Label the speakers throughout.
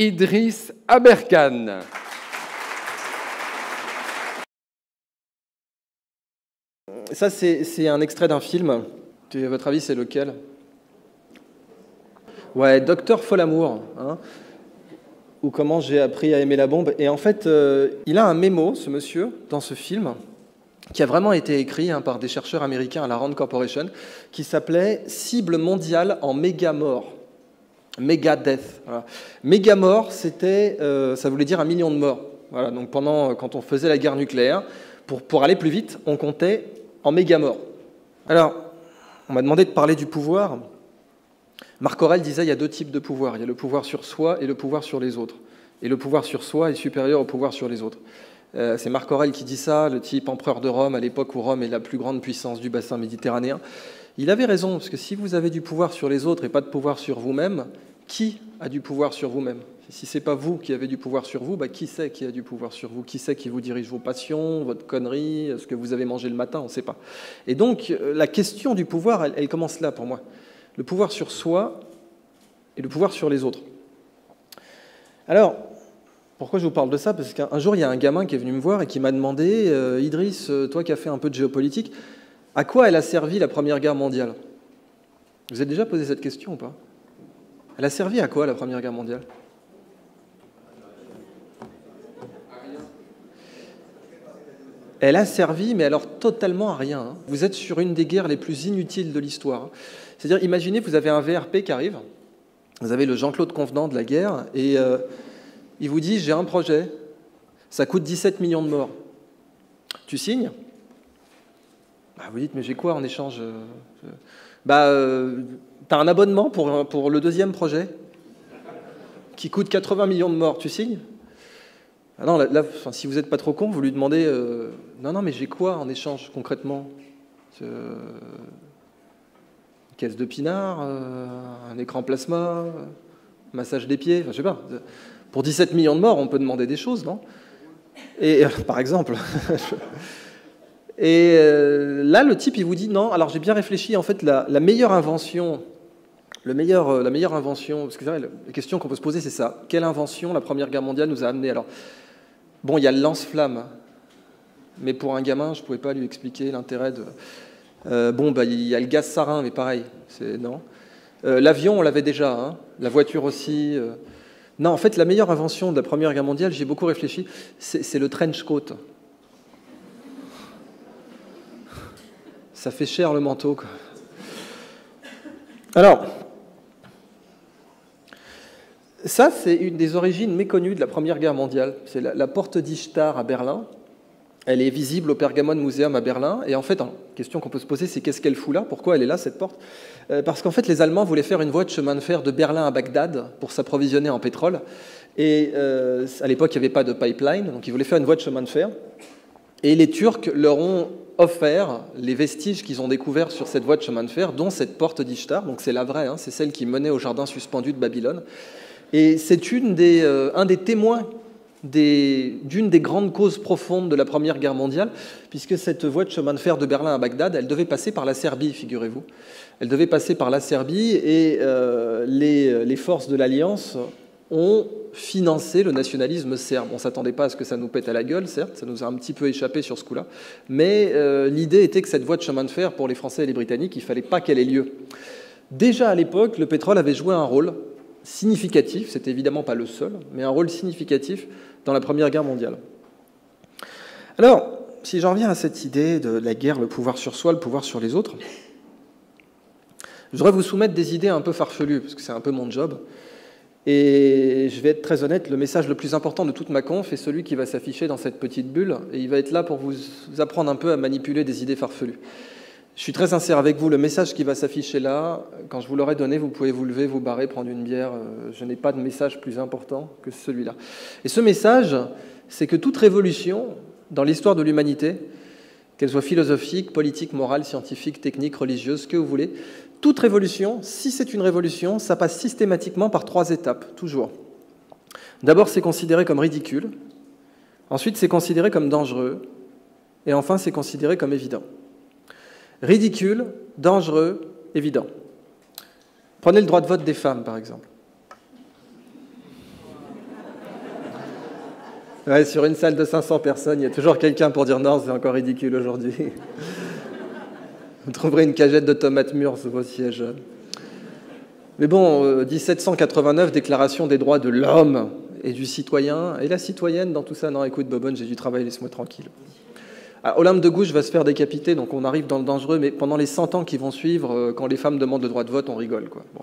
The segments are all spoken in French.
Speaker 1: Idriss Aberkane.
Speaker 2: Ça, c'est un extrait d'un film. À votre avis, c'est lequel? Ouais, Docteur Folamour, hein, ou Comment j'ai appris à aimer la bombe. Et en fait, il a un mémo, ce monsieur, dans ce film, qui a vraiment été écrit par des chercheurs américains à la Rand Corporation, qui s'appelait « Cible mondiale en méga-mort ». Méga death. Voilà. Méga mort, c'était, ça voulait dire 1 million de morts. Voilà, donc quand on faisait la guerre nucléaire, pour aller plus vite, on comptait en méga morts. Alors, on m'a demandé de parler du pouvoir. Marc Aurèle disait il y a 2 types de pouvoir. Il y a le pouvoir sur soi et le pouvoir sur les autres. Et le pouvoir sur soi est supérieur au pouvoir sur les autres. C'est Marc Aurèle qui dit ça, le type empereur de Rome, à l'époque où Rome est la plus grande puissance du bassin méditerranéen. Il avait raison, parce que si vous avez du pouvoir sur les autres et pas de pouvoir sur vous-même, qui a du pouvoir sur vous-même? Si ce n'est pas vous qui avez du pouvoir sur vous, qui c'est qui a du pouvoir sur vous? Qui c'est qui vous dirige vos passions, votre connerie, ce que vous avez mangé le matin? On ne sait pas. Et donc, la question du pouvoir, elle commence là pour moi. Le pouvoir sur soi et le pouvoir sur les autres. Alors, pourquoi je vous parle de ça? Parce qu'un jour, il y a un gamin qui est venu me voir et qui m'a demandé « Idriss, toi qui as fait un peu de géopolitique, à quoi elle a servi la Première Guerre mondiale ?» Vous avez déjà posé cette question ou pas? Elle a servi à quoi la Première Guerre mondiale? Elle a servi, mais alors totalement à rien. Hein. Vous êtes sur une des guerres les plus inutiles de l'histoire. Hein. C'est-à-dire, imaginez, vous avez un VRP qui arrive, vous avez le Jean-Claude Convenant de la guerre, et il vous dit « j'ai un projet, ça coûte 17 millions de morts. Tu signes ?» Vous dites « mais j'ai quoi en échange ?» T'as un abonnement pour le 2e projet qui coûte 80 millions de morts, tu signes? Non, là, si vous n'êtes pas trop con, vous lui demandez non, mais j'ai quoi en échange concrètement? Une caisse de pinard, un écran plasma, un massage des pieds, je sais pas. Pour 17 millions de morts, on peut demander des choses, non? Et par exemple. Et là, le type, il vous dit non. Alors j'ai bien réfléchi. En fait, la meilleure invention. La meilleure invention, parce que la question qu'on peut se poser, c'est ça. Quelle invention la Première Guerre mondiale nous a amené? Alors, bon, il y a le lance-flamme, mais pour un gamin, je ne pouvais pas lui expliquer l'intérêt de... il y a le gaz sarin, mais pareil, non. L'avion, on l'avait déjà, hein. La voiture aussi. Non, en fait, la meilleure invention de la Première Guerre mondiale, j'ai beaucoup réfléchi, c'est le trench coat. Ça fait cher le manteau, quoi. Alors... ça, c'est une des origines méconnues de la Première Guerre mondiale. C'est la porte d'Ishtar à Berlin. Elle est visible au Pergamon Museum à Berlin. Et en fait, la question qu'on peut se poser, c'est qu'est-ce qu'elle fout là? Pourquoi elle est là, cette porte? Parce qu'en fait, les Allemands voulaient faire une voie de chemin de fer de Berlin à Bagdad pour s'approvisionner en pétrole. Et à l'époque, il n'y avait pas de pipeline, donc ils voulaient faire une voie de chemin de fer. Et les Turcs leur ont offert les vestiges qu'ils ont découverts sur cette voie de chemin de fer, dont cette porte d'Ishtar. Donc c'est la vraie, hein, c'est celle qui menait au jardin suspendu de Babylone. Et c'est un des témoins d'une des grandes causes profondes de la Première Guerre mondiale, puisque cette voie de chemin de fer de Berlin à Bagdad, elle devait passer par la Serbie, figurez-vous. Elle devait passer par la Serbie et les forces de l'Alliance ont financé le nationalisme serbe. On ne s'attendait pas à ce que ça nous pète à la gueule, certes, ça nous a un petit peu échappé sur ce coup-là, mais l'idée était que cette voie de chemin de fer, pour les Français et les Britanniques, il ne fallait pas qu'elle ait lieu. Déjà à l'époque, le pétrole avait joué un rôle significatif, c'est évidemment pas le seul, mais un rôle significatif dans la Première Guerre mondiale. Alors, si j'en reviens à cette idée de la guerre, le pouvoir sur soi, le pouvoir sur les autres, je voudrais vous soumettre des idées un peu farfelues, parce que c'est un peu mon job, et je vais être très honnête, le message le plus important de toute ma conf est celui qui va s'afficher dans cette petite bulle, et il va être là pour vous apprendre un peu à manipuler des idées farfelues. Je suis très sincère avec vous, le message qui va s'afficher là, quand je vous l'aurai donné, vous pouvez vous lever, vous barrer, prendre une bière. Je n'ai pas de message plus important que celui-là. Et ce message, c'est que toute révolution dans l'histoire de l'humanité, qu'elle soit philosophique, politique, morale, scientifique, technique, religieuse, ce que vous voulez, toute révolution, si c'est une révolution, ça passe systématiquement par 3 étapes, toujours. D'abord, c'est considéré comme ridicule. Ensuite, c'est considéré comme dangereux. Et enfin, c'est considéré comme évident. Ridicule, dangereux, évident. Prenez le droit de vote des femmes, par exemple. Ouais, sur une salle de 500 personnes, il y a toujours quelqu'un pour dire non, c'est encore ridicule aujourd'hui. Vous trouverez une cagette de tomates mûres sous vos sièges. Mais bon, 1789, Déclaration des droits de l'homme et du citoyen. Et la citoyenne dans tout ça? Non, écoute, Bobonne, j'ai du travail, laisse-moi tranquille. Alors, Olympe de Gouges va se faire décapiter, donc on arrive dans le dangereux, mais pendant les 100 ans qui vont suivre, quand les femmes demandent le droit de vote, on rigole, quoi. Bon.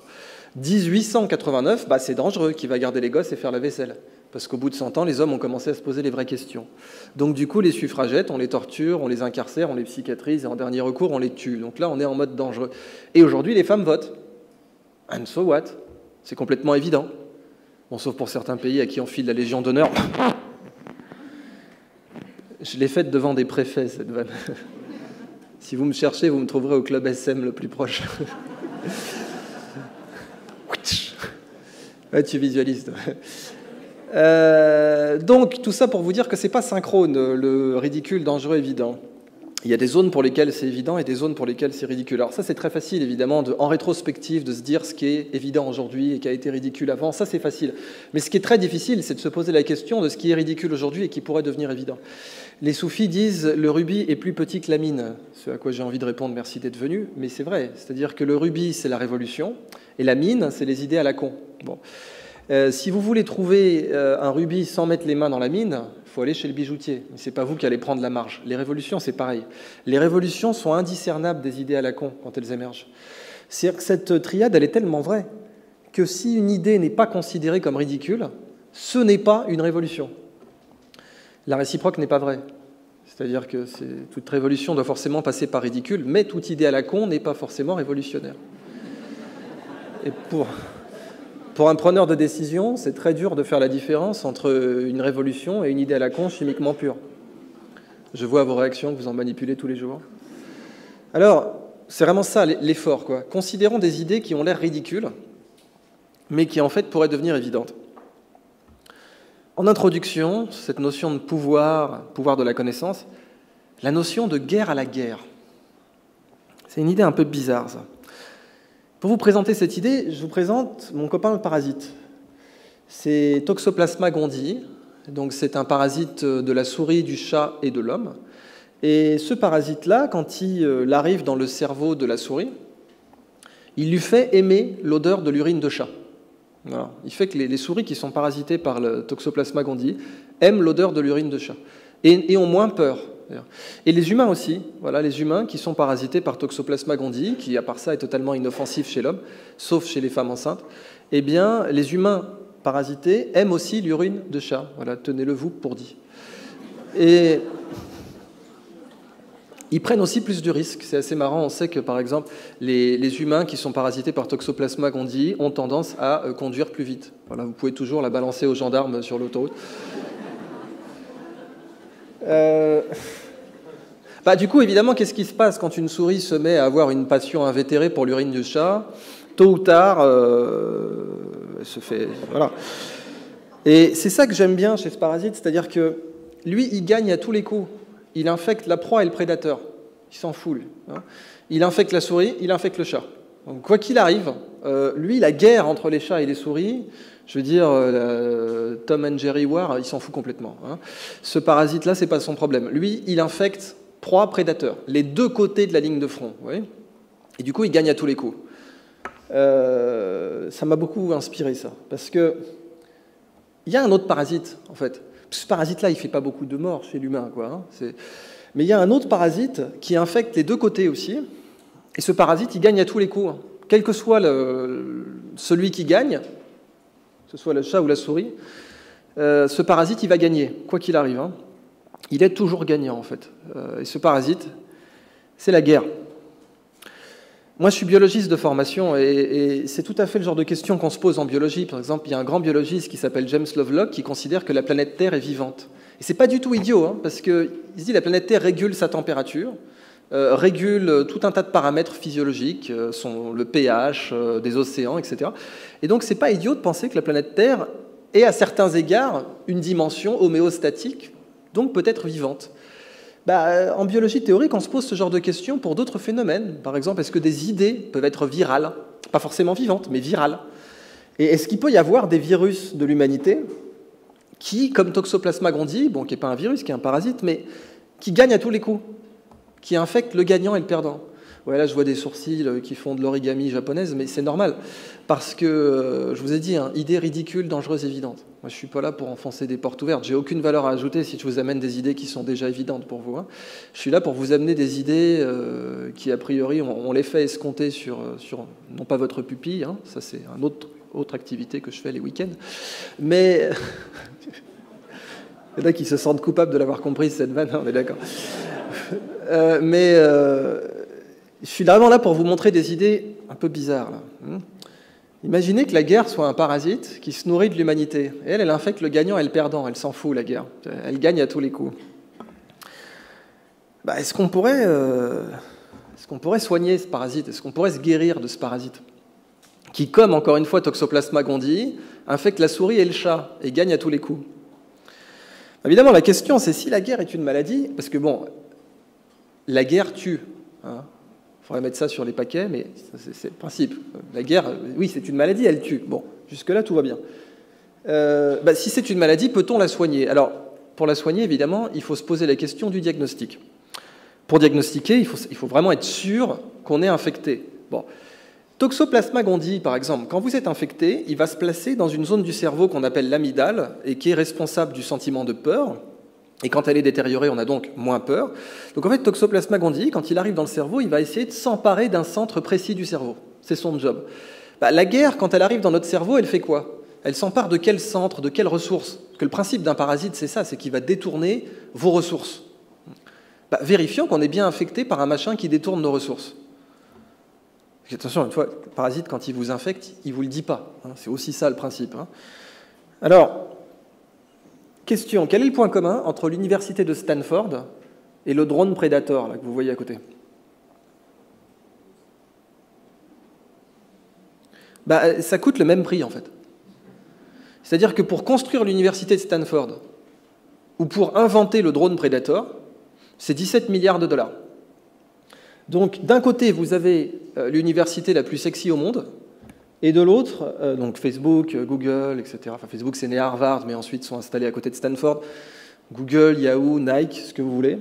Speaker 2: 1889, c'est dangereux, qui va garder les gosses et faire la vaisselle. Parce qu'au bout de 100 ans, les hommes ont commencé à se poser les vraies questions. Donc du coup, les suffragettes, on les torture, on les incarcère, on les psychiatrise, et en dernier recours, on les tue. Donc là, on est en mode dangereux. Et aujourd'hui, les femmes votent. And so what? C'est complètement évident. Bon, sauf pour certains pays à qui on file la Légion d'honneur. Je l'ai faite devant des préfets, cette vanne. Si vous me cherchez, vous me trouverez au club SM le plus proche. Ouais, tu visualises. Donc, tout ça pour vous dire que ce n'est pas synchrone, le ridicule, dangereux, évident. Il y a des zones pour lesquelles c'est évident et des zones pour lesquelles c'est ridicule. Alors ça, c'est très facile, évidemment, en rétrospective, de se dire ce qui est évident aujourd'hui et qui a été ridicule avant. Ça, c'est facile. Mais ce qui est très difficile, c'est de se poser la question de ce qui est ridicule aujourd'hui et qui pourrait devenir évident. Les soufis disent « le rubis est plus petit que la mine », ce à quoi j'ai envie de répondre « merci d'être venu », mais c'est vrai. C'est-à-dire que le rubis, c'est la révolution, et la mine, c'est les idées à la con. Bon. Si vous voulez trouver un rubis sans mettre les mains dans la mine, il faut aller chez le bijoutier. Mais ce n'est pas vous qui allez prendre la marge. Les révolutions, c'est pareil. Les révolutions sont indiscernables des idées à la con quand elles émergent. C'est-à-dire que cette triade, elle est tellement vraie que si une idée n'est pas considérée comme ridicule, ce n'est pas une révolution. La réciproque n'est pas vraie. C'est-à-dire que toute révolution doit forcément passer par ridicule, mais toute idée à la con n'est pas forcément révolutionnaire. Et pour un preneur de décision, c'est très dur de faire la différence entre une révolution et une idée à la con chimiquement pure. Je vois vos réactions, que vous en manipulez tous les jours. Alors, c'est vraiment ça l'effort, quoi. Considérons des idées qui ont l'air ridicules, mais qui en fait pourraient devenir évidentes. En introduction, cette notion de pouvoir de la connaissance, la notion de guerre à la guerre. C'est une idée un peu bizarre, ça. Pour vous présenter cette idée, je vous présente mon copain le parasite. C'est Toxoplasma gondii, donc c'est un parasite de la souris, du chat et de l'homme. Et ce parasite-là, quand il arrive dans le cerveau de la souris, il lui fait aimer l'odeur de l'urine de chat. Voilà. Il fait que les souris qui sont parasitées par le Toxoplasma gondii aiment l'odeur de l'urine de chat et ont moins peur. Et les humains aussi, voilà, les humains qui sont parasités par Toxoplasma gondii, qui à part ça est totalement inoffensif chez l'homme, sauf chez les femmes enceintes, eh bien les humains parasités aiment aussi l'urine de chat. Voilà, tenez-le vous pour dit. Et ils prennent aussi plus de risques. C'est assez marrant. On sait que, par exemple, les humains qui sont parasités par Toxoplasma gondii ont tendance à conduire plus vite. Voilà, vous pouvez toujours la balancer aux gendarmes sur l'autoroute. Du coup, évidemment, qu'est-ce qui se passe quand une souris se met à avoir une passion invétérée pour l'urine du chat? Tôt ou tard, elle se fait... Voilà. Et c'est ça que j'aime bien chez ce parasite, c'est-à-dire que lui, il gagne à tous les coups. Il infecte la proie et le prédateur. Il s'en fout, lui. Il infecte la souris, il infecte le chat. Donc, quoi qu'il arrive, lui, la guerre entre les chats et les souris, je veux dire, Tom and Jerry War, il s'en fout complètement. Ce parasite-là, c'est pas son problème. Lui, il infecte proie, prédateur, les deux côtés de la ligne de front. Vous voyez ? Et du coup, il gagne à tous les coups. Ça m'a beaucoup inspiré, ça. Parce que il y a un autre parasite, en fait. Ce parasite-là, il ne fait pas beaucoup de morts chez l'humain, quoi. Mais il y a un autre parasite qui infecte les deux côtés aussi. Et ce parasite, il gagne à tous les coups. Quel que soit celui qui gagne, que ce soit le chat ou la souris, ce parasite, il va gagner, quoi qu'il arrive. Il est toujours gagnant, en fait. Et ce parasite, c'est la guerre. Moi, je suis biologiste de formation et c'est tout à fait le genre de question qu'on se pose en biologie. Par exemple, il y a un grand biologiste qui s'appelle James Lovelock qui considère que la planète Terre est vivante. Et c'est pas du tout idiot, parce qu'il se dit que la planète Terre régule sa température, régule tout un tas de paramètres physiologiques, le pH des océans, etc. Et donc, c'est pas idiot de penser que la planète Terre est, à certains égards, une dimension homéostatique, donc peut-être vivante. En biologie théorique, on se pose ce genre de questions pour d'autres phénomènes. Par exemple, est-ce que des idées peuvent être virales? Pas forcément vivantes, mais virales. Et est-ce qu'il peut y avoir des virus de l'humanité qui, comme Toxoplasma gondii, bon, qui n'est pas un virus, qui est un parasite, mais qui gagne à tous les coups, qui infecte le gagnant et le perdant. Ouais, là, je vois des sourcils qui font de l'origami japonaise, mais c'est normal, parce que, je vous ai dit, idée ridicule, dangereuse, évidente. Moi, je ne suis pas là pour enfoncer des portes ouvertes. J'ai aucune valeur à ajouter si je vous amène des idées qui sont déjà évidentes pour vous. Je suis là pour vous amener des idées qui, a priori, on les fait escompter sur non pas votre pupille, ça c'est une autre activité que je fais les week-ends, mais... Il y en a qui se sentent coupables de l'avoir compris, cette vanne, on est d'accord. Je suis vraiment là pour vous montrer des idées un peu bizarres. Là. Imaginez que la guerre soit un parasite qui se nourrit de l'humanité. Et elle infecte le gagnant et le perdant. Elle s'en fout, la guerre. Elle gagne à tous les coups. Est-ce qu'on pourrait soigner ce parasite? Est-ce qu'on pourrait se guérir de ce parasite qui, comme encore une fois Toxoplasma gondii, infecte la souris et le chat et gagne à tous les coups? Évidemment, la question, c'est si la guerre est une maladie, parce que bon, la guerre tue. Il faudrait mettre ça sur les paquets, mais c'est le principe. La guerre, oui, c'est une maladie, elle tue. Bon, jusque-là, tout va bien. Si c'est une maladie, peut-on la soigner? Alors, pour la soigner, évidemment, il faut se poser la question du diagnostic. Pour diagnostiquer, il faut vraiment être sûr qu'on est infecté. Bon. Toxoplasma gondii, par exemple, quand vous êtes infecté, il va se placer dans une zone du cerveau qu'on appelle l'amygdale et qui est responsable du sentiment de peur. Et quand elle est détériorée, on a donc moins peur. Donc en fait, Toxoplasma gondii, quand il arrive dans le cerveau, il va essayer de s'emparer d'un centre précis du cerveau. C'est son job. La guerre, quand elle arrive dans notre cerveau, elle fait quoi? Elle s'empare de quel centre, de quelles ressources? Parce que le principe d'un parasite, c'est ça, c'est qu'il va détourner vos ressources. Vérifions qu'on est bien infecté par un machin qui détourne nos ressources. Attention, une fois, le parasite, quand il vous infecte, il ne vous le dit pas. C'est aussi ça le principe. Alors, question, quel est le point commun entre l'université de Stanford et le drone Predator là, que vous voyez à côté? Ça coûte le même prix, en fait. C'est-à-dire que pour construire l'université de Stanford ou pour inventer le drone Predator, c'est 17 milliards de dollars. Donc, d'un côté, vous avez l'université la plus sexy au monde, et de l'autre, donc Facebook, Google, etc. Enfin, Facebook, c'est né à Harvard, mais ensuite sont installés à côté de Stanford. Google, Yahoo, Nike, ce que vous voulez.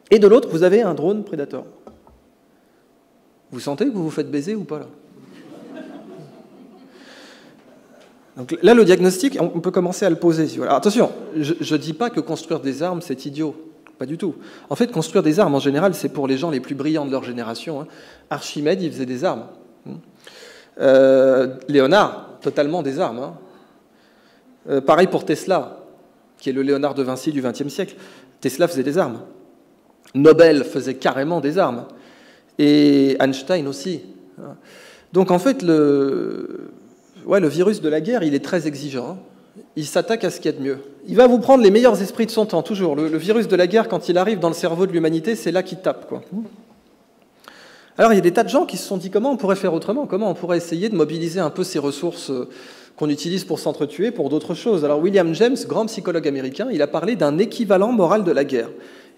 Speaker 2: Et de l'autre, vous avez un drone Predator. Vous sentez que vous vous faites baiser ou pas, là? Donc là, le diagnostic, on peut commencer à le poser. Alors, attention, je ne dis pas que construire des armes, c'est idiot. Pas du tout. En fait, construire des armes, en général, c'est pour les gens les plus brillants de leur génération. Archimède, il faisait des armes. Léonard, totalement des armes. Pareil pour Tesla, qui est le Léonard de Vinci du XXe siècle. Tesla faisait des armes. Nobel faisait carrément des armes. Et Einstein aussi. Donc, en fait, le virus de la guerre, il est très exigeant. Il s'attaque à ce qu'il y a de mieux. Il va vous prendre les meilleurs esprits de son temps, toujours. Le virus de la guerre, quand il arrive dans le cerveau de l'humanité, c'est là qu'il tape, quoi. Alors, il y a des tas de gens qui se sont dit comment on pourrait faire autrement, comment on pourrait essayer de mobiliser un peu ces ressources qu'on utilise pour s'entretuer pour d'autres choses. Alors, William James, grand psychologue américain, il a parlé d'un équivalent moral de la guerre.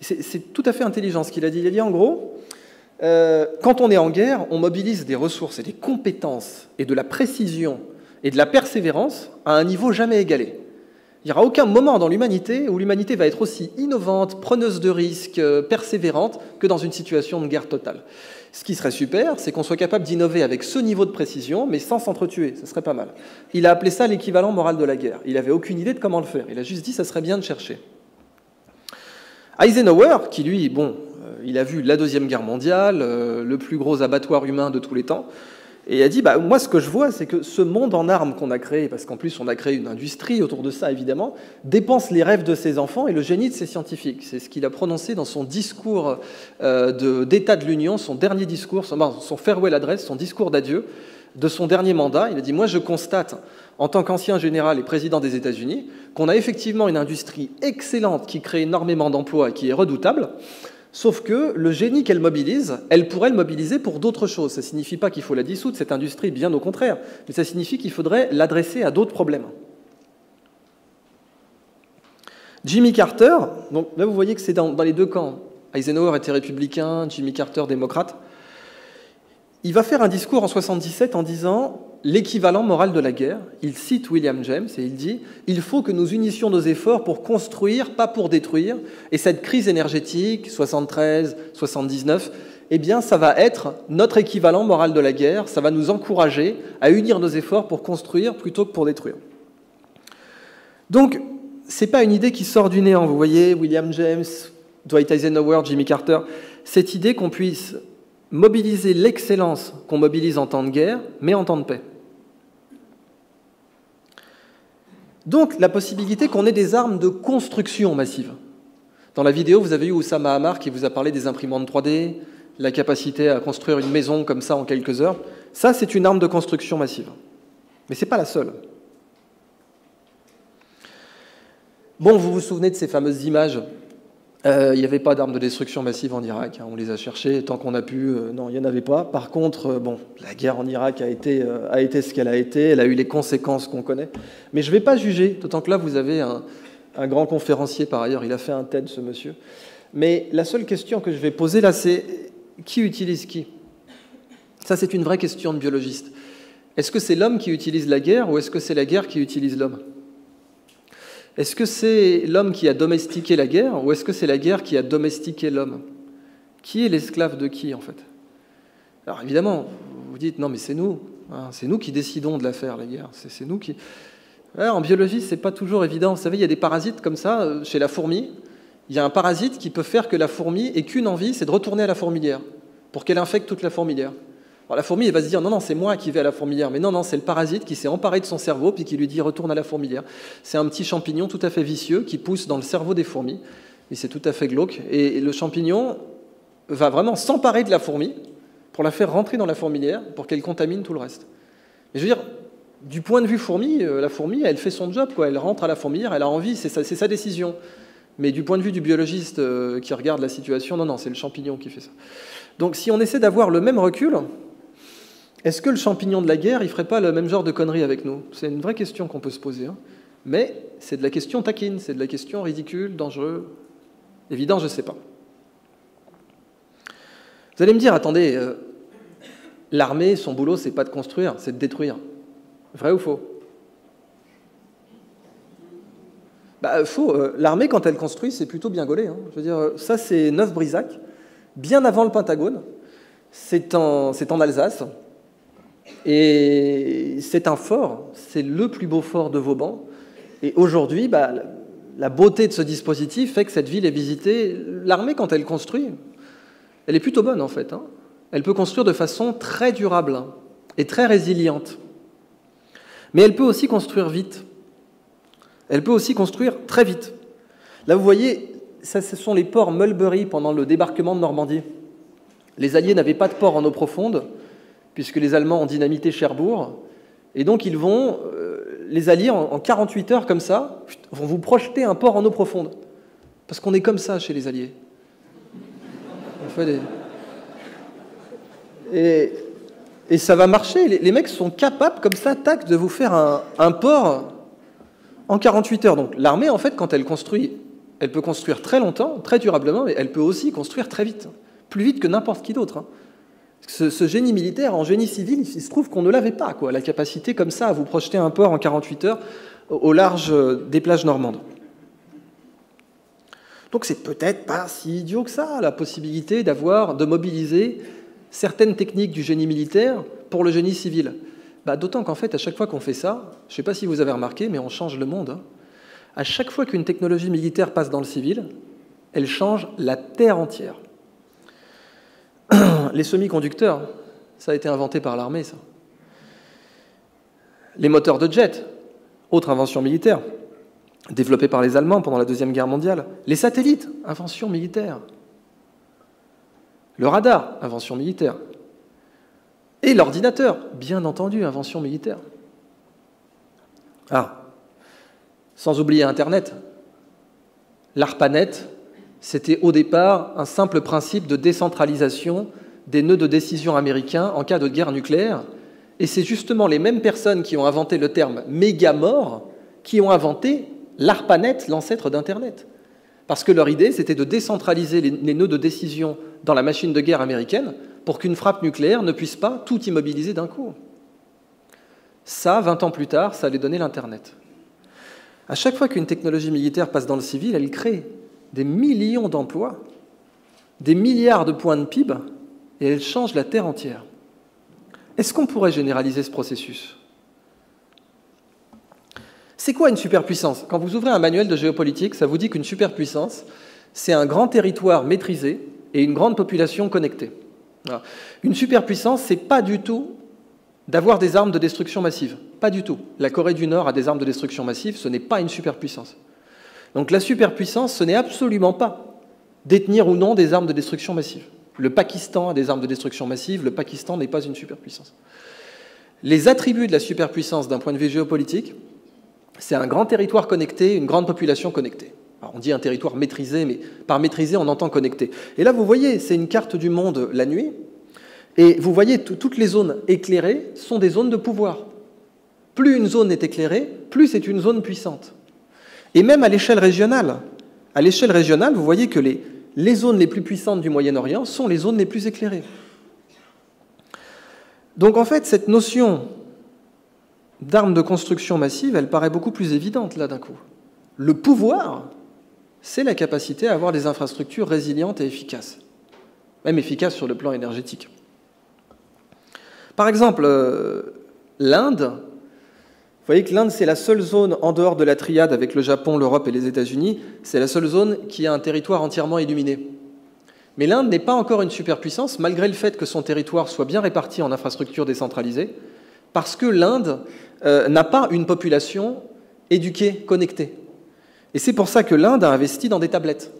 Speaker 2: C'est tout à fait intelligent ce qu'il a dit. Il a dit en gros, quand on est en guerre, on mobilise des ressources et des compétences et de la précision et de la persévérance à un niveau jamais égalé. Il n'y aura aucun moment dans l'humanité où l'humanité va être aussi innovante, preneuse de risques, persévérante que dans une situation de guerre totale. Ce qui serait super, c'est qu'on soit capable d'innover avec ce niveau de précision, mais sans s'entretuer, ce serait pas mal. Il a appelé ça l'équivalent moral de la guerre. Il n'avait aucune idée de comment le faire. Il a juste dit que ça serait bien de chercher. Eisenhower, qui lui, il a vu la Deuxième Guerre mondiale, le plus gros abattoir humain de tous les temps, et il a dit, moi ce que je vois, c'est que ce monde en armes qu'on a créé, parce qu'en plus on a créé une industrie autour de ça évidemment, dépense les rêves de ses enfants et le génie de ses scientifiques. C'est ce qu'il a prononcé dans son discours d'État de l'Union, son dernier discours, son farewell address, son discours d'adieu de son dernier mandat. Il a dit, moi je constate, en tant qu'ancien général et président des États-Unis, qu'on a effectivement une industrie excellente qui crée énormément d'emplois et qui est redoutable, sauf que le génie qu'elle mobilise, elle pourrait le mobiliser pour d'autres choses. Ça ne signifie pas qu'il faut la dissoudre, cette industrie, bien au contraire, mais ça signifie qu'il faudrait l'adresser à d'autres problèmes. Jimmy Carter, donc là vous voyez que c'est dans les deux camps. Eisenhower était républicain, Jimmy Carter démocrate. Il va faire un discours en 77 en disant l'équivalent moral de la guerre. Il cite William James et il dit « Il faut que nous unissions nos efforts pour construire, pas pour détruire. » Et cette crise énergétique, 73, 79, eh bien, ça va être notre équivalent moral de la guerre. Ça va nous encourager à unir nos efforts pour construire plutôt que pour détruire. Donc, ce n'est pas une idée qui sort du néant. Vous voyez, William James, Dwight Eisenhower, Jimmy Carter, cette idée qu'on puisse mobiliser l'excellence qu'on mobilise en temps de guerre, mais en temps de paix. Donc, la possibilité qu'on ait des armes de construction massive. Dans la vidéo, vous avez eu Oussama Ammar qui vous a parlé des imprimantes 3D, la capacité à construire une maison comme ça en quelques heures. Ça, c'est une arme de construction massive. Mais ce n'est pas la seule. Bon, vous vous souvenez de ces fameuses images. Il n'y avait pas d'armes de destruction massive en Irak. On les a cherchées tant qu'on a pu. Non, il n'y en avait pas. Par contre, bon, la guerre en Irak a été ce qu'elle a été. Elle a eu les conséquences qu'on connaît. Mais je ne vais pas juger, d'autant que là, vous avez un grand conférencier, par ailleurs. Il a fait un TED, ce monsieur. Mais la seule question que je vais poser là, c'est qui utilise qui? Ça, c'est une vraie question de biologiste. Est-ce que c'est l'homme qui utilise la guerre ou est-ce que c'est la guerre qui utilise l'homme? Est-ce que c'est l'homme qui a domestiqué la guerre ou est-ce que c'est la guerre qui a domestiqué l'homme? Qui est l'esclave de qui, en fait? Alors évidemment, vous dites, non mais c'est nous. Hein, c'est nous qui décidons de la faire, la guerre. C'est nous qui... Ouais, en biologie, c'est pas toujours évident. Vous savez, il y a des parasites comme ça. Chez la fourmi, il y a un parasite qui peut faire que la fourmi ait qu'une envie, c'est de retourner à la fourmilière pour qu'elle infecte toute la fourmilière. Alors la fourmi, elle va se dire, non, c'est moi qui vais à la fourmilière. Mais non, c'est le parasite qui s'est emparé de son cerveau puis qui lui dit, retourne à la fourmilière. C'est un petit champignon tout à fait vicieux qui pousse dans le cerveau des fourmis. Et c'est tout à fait glauque. Et le champignon va vraiment s'emparer de la fourmi pour la faire rentrer dans la fourmilière pour qu'elle contamine tout le reste. Mais je veux dire, du point de vue fourmi, la fourmi, elle fait son job, quoi. Elle rentre à la fourmilière, elle a envie, c'est sa décision. Mais du point de vue du biologiste qui regarde la situation, non, c'est le champignon qui fait ça. Donc si on essaie d'avoir le même recul... Est-ce que le champignon de la guerre, il ne ferait pas le même genre de conneries avec nous? C'est une vraie question qu'on peut se poser. Hein. Mais c'est de la question taquine, c'est de la question ridicule, dangereuse. Évident, je ne sais pas. Vous allez me dire, attendez, l'armée, son boulot, c'est pas de construire, c'est de détruire. Vrai ou faux? Faux. L'armée, quand elle construit, c'est plutôt bien gaulé. Hein. Je veux dire, ça, c'est Neuf-Brisac, bien avant le Pentagone. C'est en Alsace. Et c'est un fort, c'est le plus beau fort de Vauban. Et aujourd'hui, la beauté de ce dispositif fait que cette ville est visitée. L'armée, quand elle construit, elle est plutôt bonne en fait. Hein. Elle peut construire de façon très durable et très résiliente. Mais elle peut aussi construire vite. Elle peut aussi construire très vite. Là, vous voyez, ça, ce sont les ports Mulberry pendant le débarquement de Normandie. Les Alliés n'avaient pas de port en eau profonde, puisque les Allemands ont dynamité Cherbourg. Et donc, les Alliés, en 48 heures comme ça, vont vous projeter un port en eau profonde. Parce qu'on est comme ça chez les Alliés. On fait et ça va marcher. Les mecs sont capables, comme ça, tac, de vous faire un port en 48 heures. Donc, l'armée, en fait, quand elle construit, elle peut construire très longtemps, très durablement, mais elle peut aussi construire très vite. Plus vite que n'importe qui d'autre. Hein. Ce génie militaire, en génie civil, il se trouve qu'on ne l'avait pas, quoi, la capacité comme ça à vous projeter un port en 48 heures au large des plages normandes. Donc c'est peut-être pas si idiot que ça, la possibilité de mobiliser certaines techniques du génie militaire pour le génie civil. D'autant qu'en fait, à chaque fois qu'on fait ça, je ne sais pas si vous avez remarqué, mais on change le monde. Hein. À chaque fois qu'une technologie militaire passe dans le civil, elle change la Terre entière. Les semi-conducteurs, ça a été inventé par l'armée, ça. Les moteurs de jet, autre invention militaire, développée par les Allemands pendant la Deuxième Guerre mondiale. Les satellites, invention militaire. Le radar, invention militaire. Et l'ordinateur, bien entendu, invention militaire. Sans oublier Internet. L'ARPANET, c'était au départ un simple principe de décentralisation des nœuds de décision américains en cas de guerre nucléaire. Et c'est justement les mêmes personnes qui ont inventé le terme « mégamort » qui ont inventé l'ARPANET, l'ancêtre d'Internet. Parce que leur idée, c'était de décentraliser les nœuds de décision dans la machine de guerre américaine pour qu'une frappe nucléaire ne puisse pas tout immobiliser d'un coup. Ça, 20 ans plus tard, ça allait donner l'Internet. À chaque fois qu'une technologie militaire passe dans le civil, elle crée des millions d'emplois, des milliards de points de PIB, et elle change la Terre entière. Est-ce qu'on pourrait généraliser ce processus ? C'est quoi une superpuissance ? Quand vous ouvrez un manuel de géopolitique, ça vous dit qu'une superpuissance, c'est un grand territoire maîtrisé et une grande population connectée. Alors, une superpuissance, c'est pas du tout d'avoir des armes de destruction massive. Pas du tout. La Corée du Nord a des armes de destruction massive, ce n'est pas une superpuissance. Donc la superpuissance, ce n'est absolument pas détenir ou non des armes de destruction massive. Le Pakistan a des armes de destruction massive, le Pakistan n'est pas une superpuissance. Les attributs de la superpuissance d'un point de vue géopolitique, c'est un grand territoire connecté, une grande population connectée. Alors on dit un territoire maîtrisé, mais par maîtrisé, on entend connecté. Et là, vous voyez, c'est une carte du monde la nuit, et vous voyez, toutes les zones éclairées sont des zones de pouvoir. Plus une zone est éclairée, plus c'est une zone puissante. Et même à l'échelle régionale, vous voyez que les zones les plus puissantes du Moyen-Orient sont les zones les plus éclairées. Donc en fait, cette notion d'armes de construction massive, elle paraît beaucoup plus évidente là d'un coup. Le pouvoir, c'est la capacité à avoir des infrastructures résilientes et efficaces, même efficaces sur le plan énergétique. Par exemple, l'Inde, vous voyez que l'Inde, c'est la seule zone en dehors de la triade avec le Japon, l'Europe et les États-Unis, c'est la seule zone qui a un territoire entièrement illuminé. Mais l'Inde n'est pas encore une superpuissance, malgré le fait que son territoire soit bien réparti en infrastructures décentralisées, parce que l'Inde n'a pas une population éduquée, connectée. Et c'est pour ça que l'Inde a investi dans des tablettes.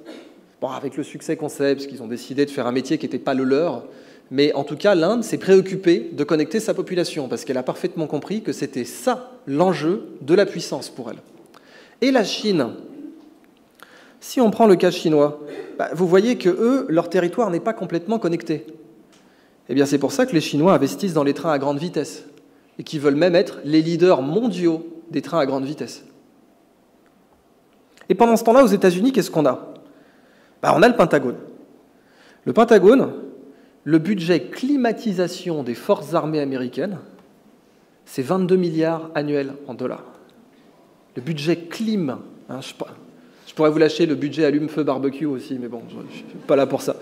Speaker 2: Bon, avec le succès qu'on sait, parce qu'ils ont décidé de faire un métier qui n'était pas le leur, mais en tout cas, l'Inde s'est préoccupée de connecter sa population, parce qu'elle a parfaitement compris que c'était ça l'enjeu de la puissance pour elle. Et la Chine, si on prend le cas chinois, vous voyez que eux, leur territoire n'est pas complètement connecté. Eh bien, c'est pour ça que les Chinois investissent dans les trains à grande vitesse, et qui veulent même être les leaders mondiaux des trains à grande vitesse. Et pendant ce temps-là, aux États-Unis, qu'est-ce qu'on a ? On a le Pentagone. Le Pentagone, le budget climatisation des forces armées américaines, c'est 22 milliards annuels en dollars. Le budget clim, je pourrais vous lâcher le budget allume-feu barbecue aussi, mais bon, je ne suis pas là pour ça.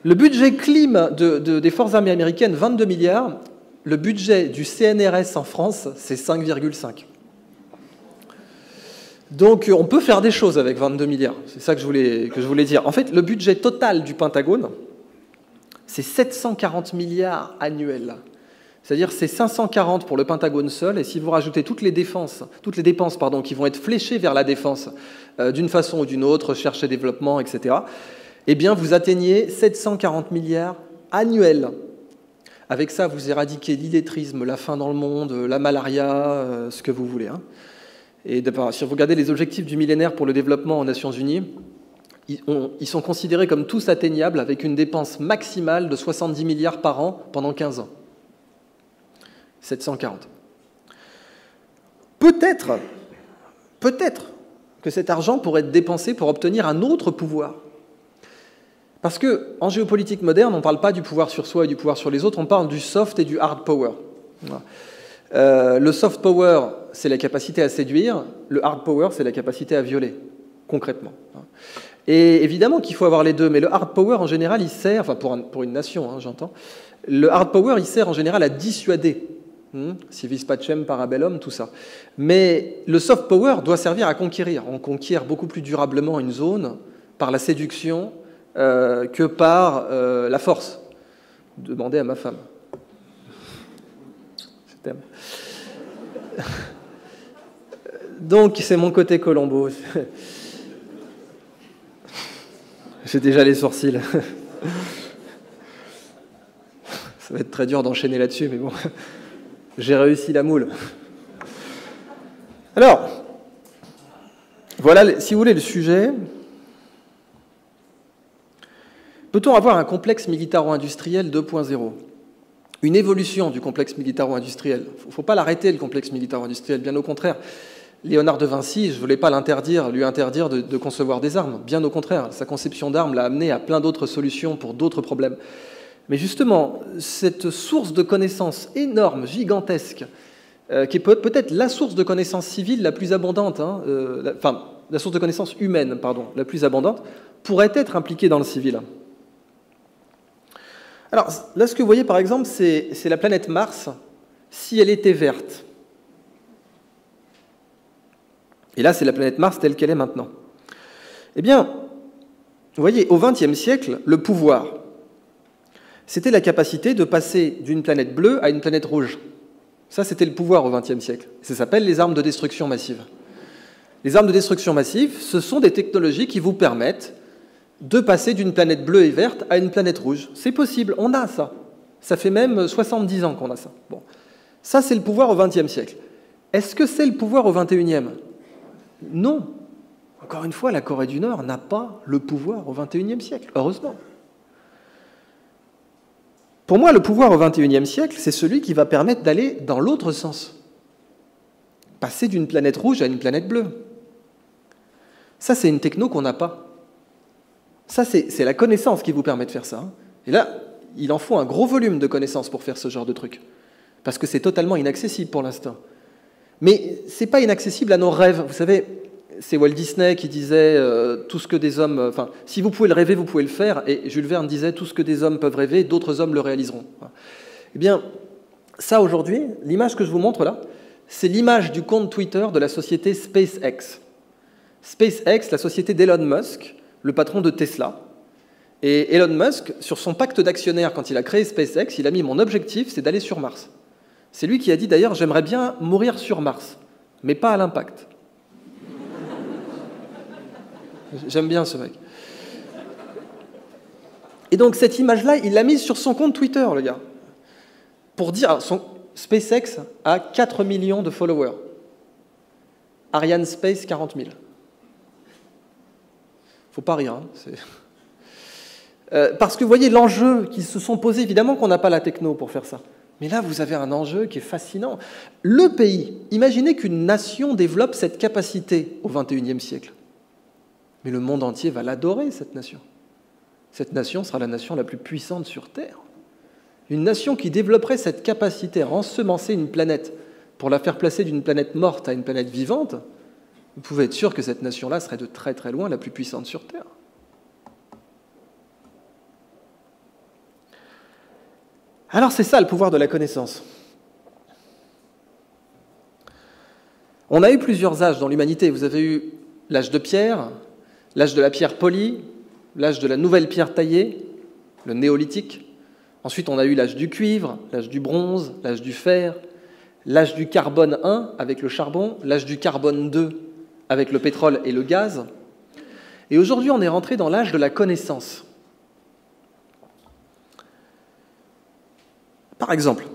Speaker 2: Le budget clim des forces armées américaines, 22 milliards. Le budget du CNRS en France, c'est 5,5. Donc on peut faire des choses avec 22 milliards, c'est ça que je voulais dire. En fait, le budget total du Pentagone, c'est 740 milliards annuels. C'est-à-dire c'est 540 pour le Pentagone seul, et si vous rajoutez toutes les dépenses qui vont être fléchées vers la défense d'une façon ou d'une autre, recherche et développement, etc., eh bien vous atteignez 740 milliards annuels. Avec ça, vous éradiquez l'illettrisme, la faim dans le monde, la malaria, ce que vous voulez. Et si vous regardez les objectifs du millénaire pour le développement aux Nations Unies, ils sont considérés comme tous atteignables avec une dépense maximale de 70 milliards par an pendant 15 ans. 740. Peut-être que cet argent pourrait être dépensé pour obtenir un autre pouvoir. Parce qu'en géopolitique moderne, on ne parle pas du pouvoir sur soi et du pouvoir sur les autres, on parle du soft et du hard power. Le soft power, c'est la capacité à séduire, le hard power, c'est la capacité à violer, concrètement. Et évidemment qu'il faut avoir les deux, mais le hard power, en général, il sert, enfin pour une nation, j'entends, le hard power, il sert en général à dissuader. Civis pacem, parabellum, tout ça. Mais le soft power doit servir à conquérir. On conquiert beaucoup plus durablement une zone par la séduction que par la force. Demandez à ma femme. Je t'aime. Donc, c'est mon côté Colombo. J'ai déjà les sourcils. Ça va être très dur d'enchaîner là-dessus, mais bon, j'ai réussi la moule. Alors, voilà, si vous voulez, le sujet. Peut-on avoir un complexe militaro-industriel 2.0 ? Une évolution du complexe militaro-industriel. Il ne faut pas l'arrêter, le complexe militaro-industriel, bien au contraire. Léonard de Vinci, je ne voulais pas lui interdire de concevoir des armes. Bien au contraire, sa conception d'armes l'a amené à plein d'autres solutions pour d'autres problèmes. Mais justement, cette source de connaissances énorme, gigantesque, qui est peut-être la source de connaissances civiles la plus abondante, la source de connaissances humaines, pardon, la plus abondante, pourrait être impliquée dans le civil. Alors, là, ce que vous voyez, par exemple, c'est la planète Mars, si elle était verte. Et là, c'est la planète Mars telle qu'elle est maintenant. Eh bien, vous voyez, au XXe siècle, le pouvoir, c'était la capacité de passer d'une planète bleue à une planète rouge. Ça, c'était le pouvoir au XXe siècle. Ça s'appelle les armes de destruction massive. Les armes de destruction massive, ce sont des technologies qui vous permettent de passer d'une planète bleue et verte à une planète rouge. C'est possible, on a ça. Ça fait même 70 ans qu'on a ça. Bon. Ça, c'est le pouvoir au XXe siècle. Est-ce que c'est le pouvoir au XXIe? Non. Encore une fois, la Corée du Nord n'a pas le pouvoir au XXIe siècle, heureusement. Pour moi, le pouvoir au XXIe siècle, c'est celui qui va permettre d'aller dans l'autre sens. Passer d'une planète rouge à une planète bleue. Ça, c'est une techno qu'on n'a pas. Ça, c'est la connaissance qui vous permet de faire ça. Et là, il en faut un gros volume de connaissances pour faire ce genre de truc. Parce que c'est totalement inaccessible pour l'instant. Mais ce n'est pas inaccessible à nos rêves. Vous savez, c'est Walt Disney qui disait tout ce que des hommes... Enfin, si vous pouvez le rêver, vous pouvez le faire. Et Jules Verne disait tout ce que des hommes peuvent rêver, d'autres hommes le réaliseront. Eh bien, ça aujourd'hui, l'image que je vous montre là, c'est l'image du compte Twitter de la société SpaceX. SpaceX, la société d'Elon Musk, le patron de Tesla. Et Elon Musk, sur son pacte d'actionnaires, quand il a créé SpaceX, il a mis « Mon objectif, c'est d'aller sur Mars ». C'est lui qui a dit d'ailleurs « J'aimerais bien mourir sur Mars, mais pas à l'impact ». J'aime bien ce mec. Et donc cette image-là, il l'a mise sur son compte Twitter, le gars. Pour dire, SpaceX a 4 millions de followers. Ariane Space, 40 000. Faut pas rire. Parce que vous voyez l'enjeu qui se sont posés, évidemment qu'on n'a pas la techno pour faire ça. Mais là, vous avez un enjeu qui est fascinant. Le pays, imaginez qu'une nation développe cette capacité au XXIe siècle. Mais le monde entier va l'adorer, cette nation. Cette nation sera la nation la plus puissante sur Terre. Une nation qui développerait cette capacité à ensemencer une planète pour la faire placer d'une planète morte à une planète vivante, vous pouvez être sûr que cette nation-là serait de très très loin la plus puissante sur Terre. Alors c'est ça le pouvoir de la connaissance. On a eu plusieurs âges dans l'humanité. Vous avez eu l'âge de pierre, l'âge de la pierre polie, l'âge de la nouvelle pierre taillée, le néolithique. Ensuite, on a eu l'âge du cuivre, l'âge du bronze, l'âge du fer, l'âge du carbone 1 avec le charbon, l'âge du carbone 2 avec le pétrole et le gaz. Et aujourd'hui, on est rentré dans l'âge de la connaissance. Par exemple,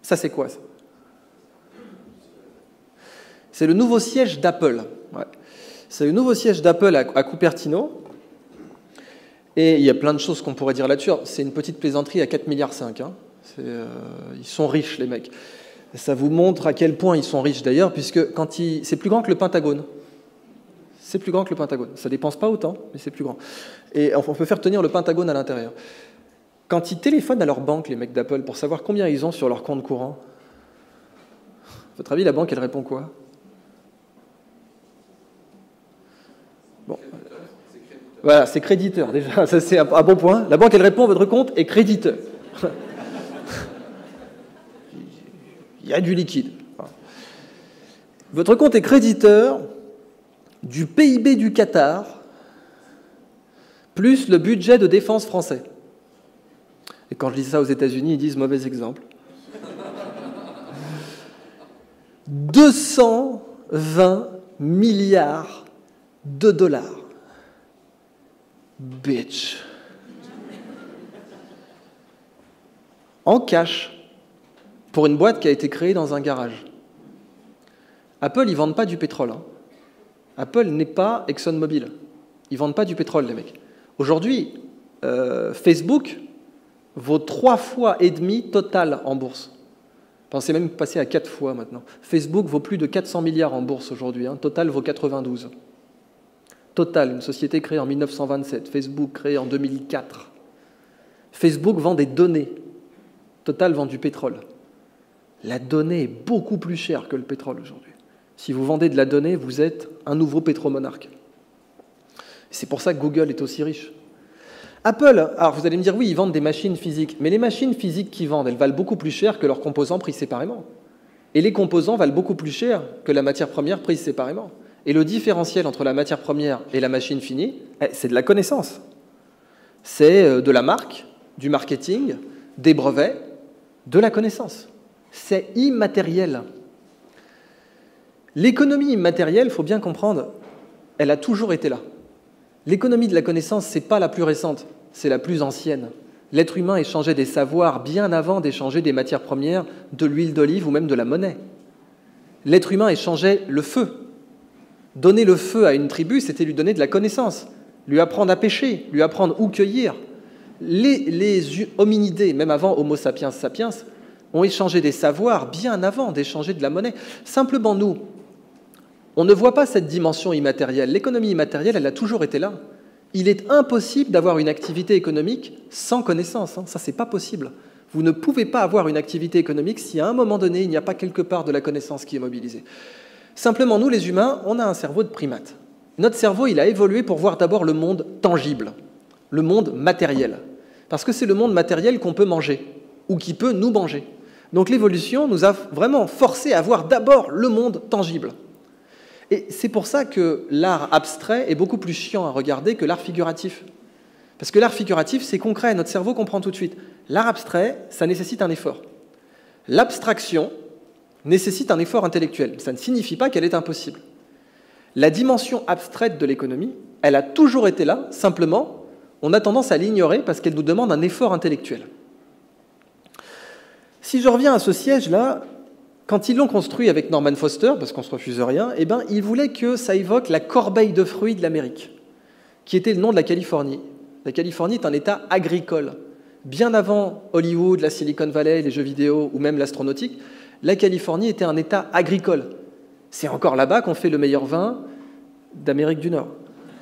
Speaker 2: ça c'est quoi ça? C'est le nouveau siège d'Apple. Ouais. C'est le nouveau siège d'Apple à Cupertino. Et il y a plein de choses qu'on pourrait dire là-dessus. C'est une petite plaisanterie à 4,5 milliards. Hein. Ils sont riches, les mecs. Et ça vous montre à quel point ils sont riches, d'ailleurs, puisque c'est plus grand que le Pentagone. C'est plus grand que le Pentagone. Ça ne dépense pas autant, mais c'est plus grand. Et on peut faire tenir le Pentagone à l'intérieur. Quand ils téléphonent à leur banque, les mecs d'Apple, pour savoir combien ils ont sur leur compte courant, à votre avis, la banque, elle répond quoi? Bon. Voilà, c'est créditeur, déjà. Ça, c'est un bon point. La banque, elle répond, votre compte est créditeur. Il y a du liquide. Votre compte est créditeur du PIB du Qatar, plus le budget de défense français. Et quand je dis ça aux États-Unis, ils disent mauvais exemple. 220 milliards de dollars. Bitch. En cash, pour une boîte qui a été créée dans un garage. Apple, ils ne vendent pas du pétrole. Hein. Apple n'est pas ExxonMobil. Ils ne vendent pas du pétrole, les mecs. Aujourd'hui, Facebook vaut 3,5 fois total en bourse. Enfin, c'est même passé à 4 fois maintenant. Facebook vaut plus de 400 milliards en bourse aujourd'hui. Hein. Total vaut 92. Total, une société créée en 1927. Facebook créé en 2004. Facebook vend des données. Total vend du pétrole. La donnée est beaucoup plus chère que le pétrole aujourd'hui. Si vous vendez de la donnée, vous êtes un nouveau pétromonarque. C'est pour ça que Google est aussi riche. Apple, alors vous allez me dire, oui, ils vendent des machines physiques, mais les machines physiques qu'ils vendent, elles valent beaucoup plus cher que leurs composants pris séparément. Et les composants valent beaucoup plus cher que la matière première prise séparément. Et le différentiel entre la matière première et la machine finie, c'est de la connaissance. C'est de la marque, du marketing, des brevets, de la connaissance. C'est immatériel. L'économie immatérielle, il faut bien comprendre, elle a toujours été là. L'économie de la connaissance, ce n'est pas la plus récente, c'est la plus ancienne. L'être humain échangeait des savoirs bien avant d'échanger des matières premières, de l'huile d'olive ou même de la monnaie. L'être humain échangeait le feu. Donner le feu à une tribu, c'était lui donner de la connaissance, lui apprendre à pêcher, lui apprendre où cueillir. Les hominidés, même avant Homo sapiens sapiens, ont échangé des savoirs bien avant d'échanger de la monnaie. Simplement, nous, on ne voit pas cette dimension immatérielle. L'économie immatérielle, elle a toujours été là. Il est impossible d'avoir une activité économique sans connaissance. Ça, c'est pas possible. Vous ne pouvez pas avoir une activité économique si à un moment donné, il n'y a pas quelque part de la connaissance qui est mobilisée. Simplement, nous, les humains, on a un cerveau de primate. Notre cerveau, il a évolué pour voir d'abord le monde tangible, le monde matériel. Parce que c'est le monde matériel qu'on peut manger, ou qui peut nous manger. Donc l'évolution nous a vraiment forcé à voir d'abord le monde tangible. Et c'est pour ça que l'art abstrait est beaucoup plus chiant à regarder que l'art figuratif. Parce que l'art figuratif, c'est concret, notre cerveau comprend tout de suite. L'art abstrait, ça nécessite un effort. L'abstraction nécessite un effort intellectuel. Ça ne signifie pas qu'elle est impossible. La dimension abstraite de l'économie, elle a toujours été là, simplement, on a tendance à l'ignorer parce qu'elle nous demande un effort intellectuel. Si je reviens à ce siège-là, quand ils l'ont construit avec Norman Foster, parce qu'on ne se refuse rien, eh ben, ils voulaient que ça évoque la corbeille de fruits de l'Amérique, qui était le nom de la Californie. La Californie est un État agricole. Bien avant Hollywood, la Silicon Valley, les jeux vidéo ou même l'astronautique, la Californie était un État agricole. C'est encore là-bas qu'on fait le meilleur vin d'Amérique du Nord.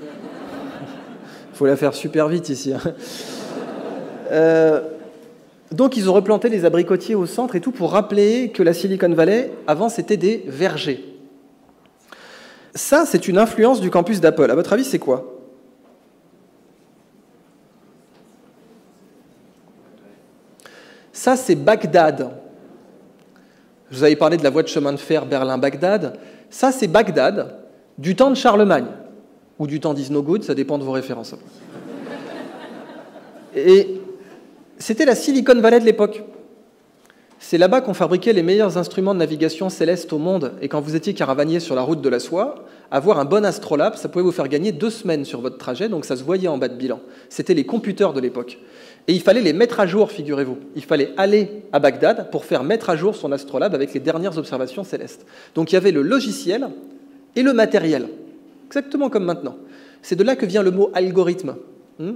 Speaker 2: Il faut la faire super vite ici. Donc ils ont replanté les abricotiers au centre et tout pour rappeler que la Silicon Valley, avant, c'était des vergers. Ça, c'est une influence du campus d'Apple. À votre avis, c'est quoi? Ça, c'est Bagdad. Je vous avais parlé de la voie de chemin de fer Berlin-Bagdad. Ça, c'est Bagdad, du temps de Charlemagne, ou du temps d'Isnogoud, ça dépend de vos références. Et c'était la Silicon Valley de l'époque. C'est là-bas qu'on fabriquait les meilleurs instruments de navigation céleste au monde. Et quand vous étiez caravanier sur la route de la soie, avoir un bon astrolabe, ça pouvait vous faire gagner 2 semaines sur votre trajet, donc ça se voyait en bas de bilan. C'était les computers de l'époque. Et il fallait les mettre à jour, figurez-vous. Il fallait aller à Bagdad pour faire mettre à jour son astrolabe avec les dernières observations célestes. Donc il y avait le logiciel et le matériel, exactement comme maintenant. C'est de là que vient le mot algorithme.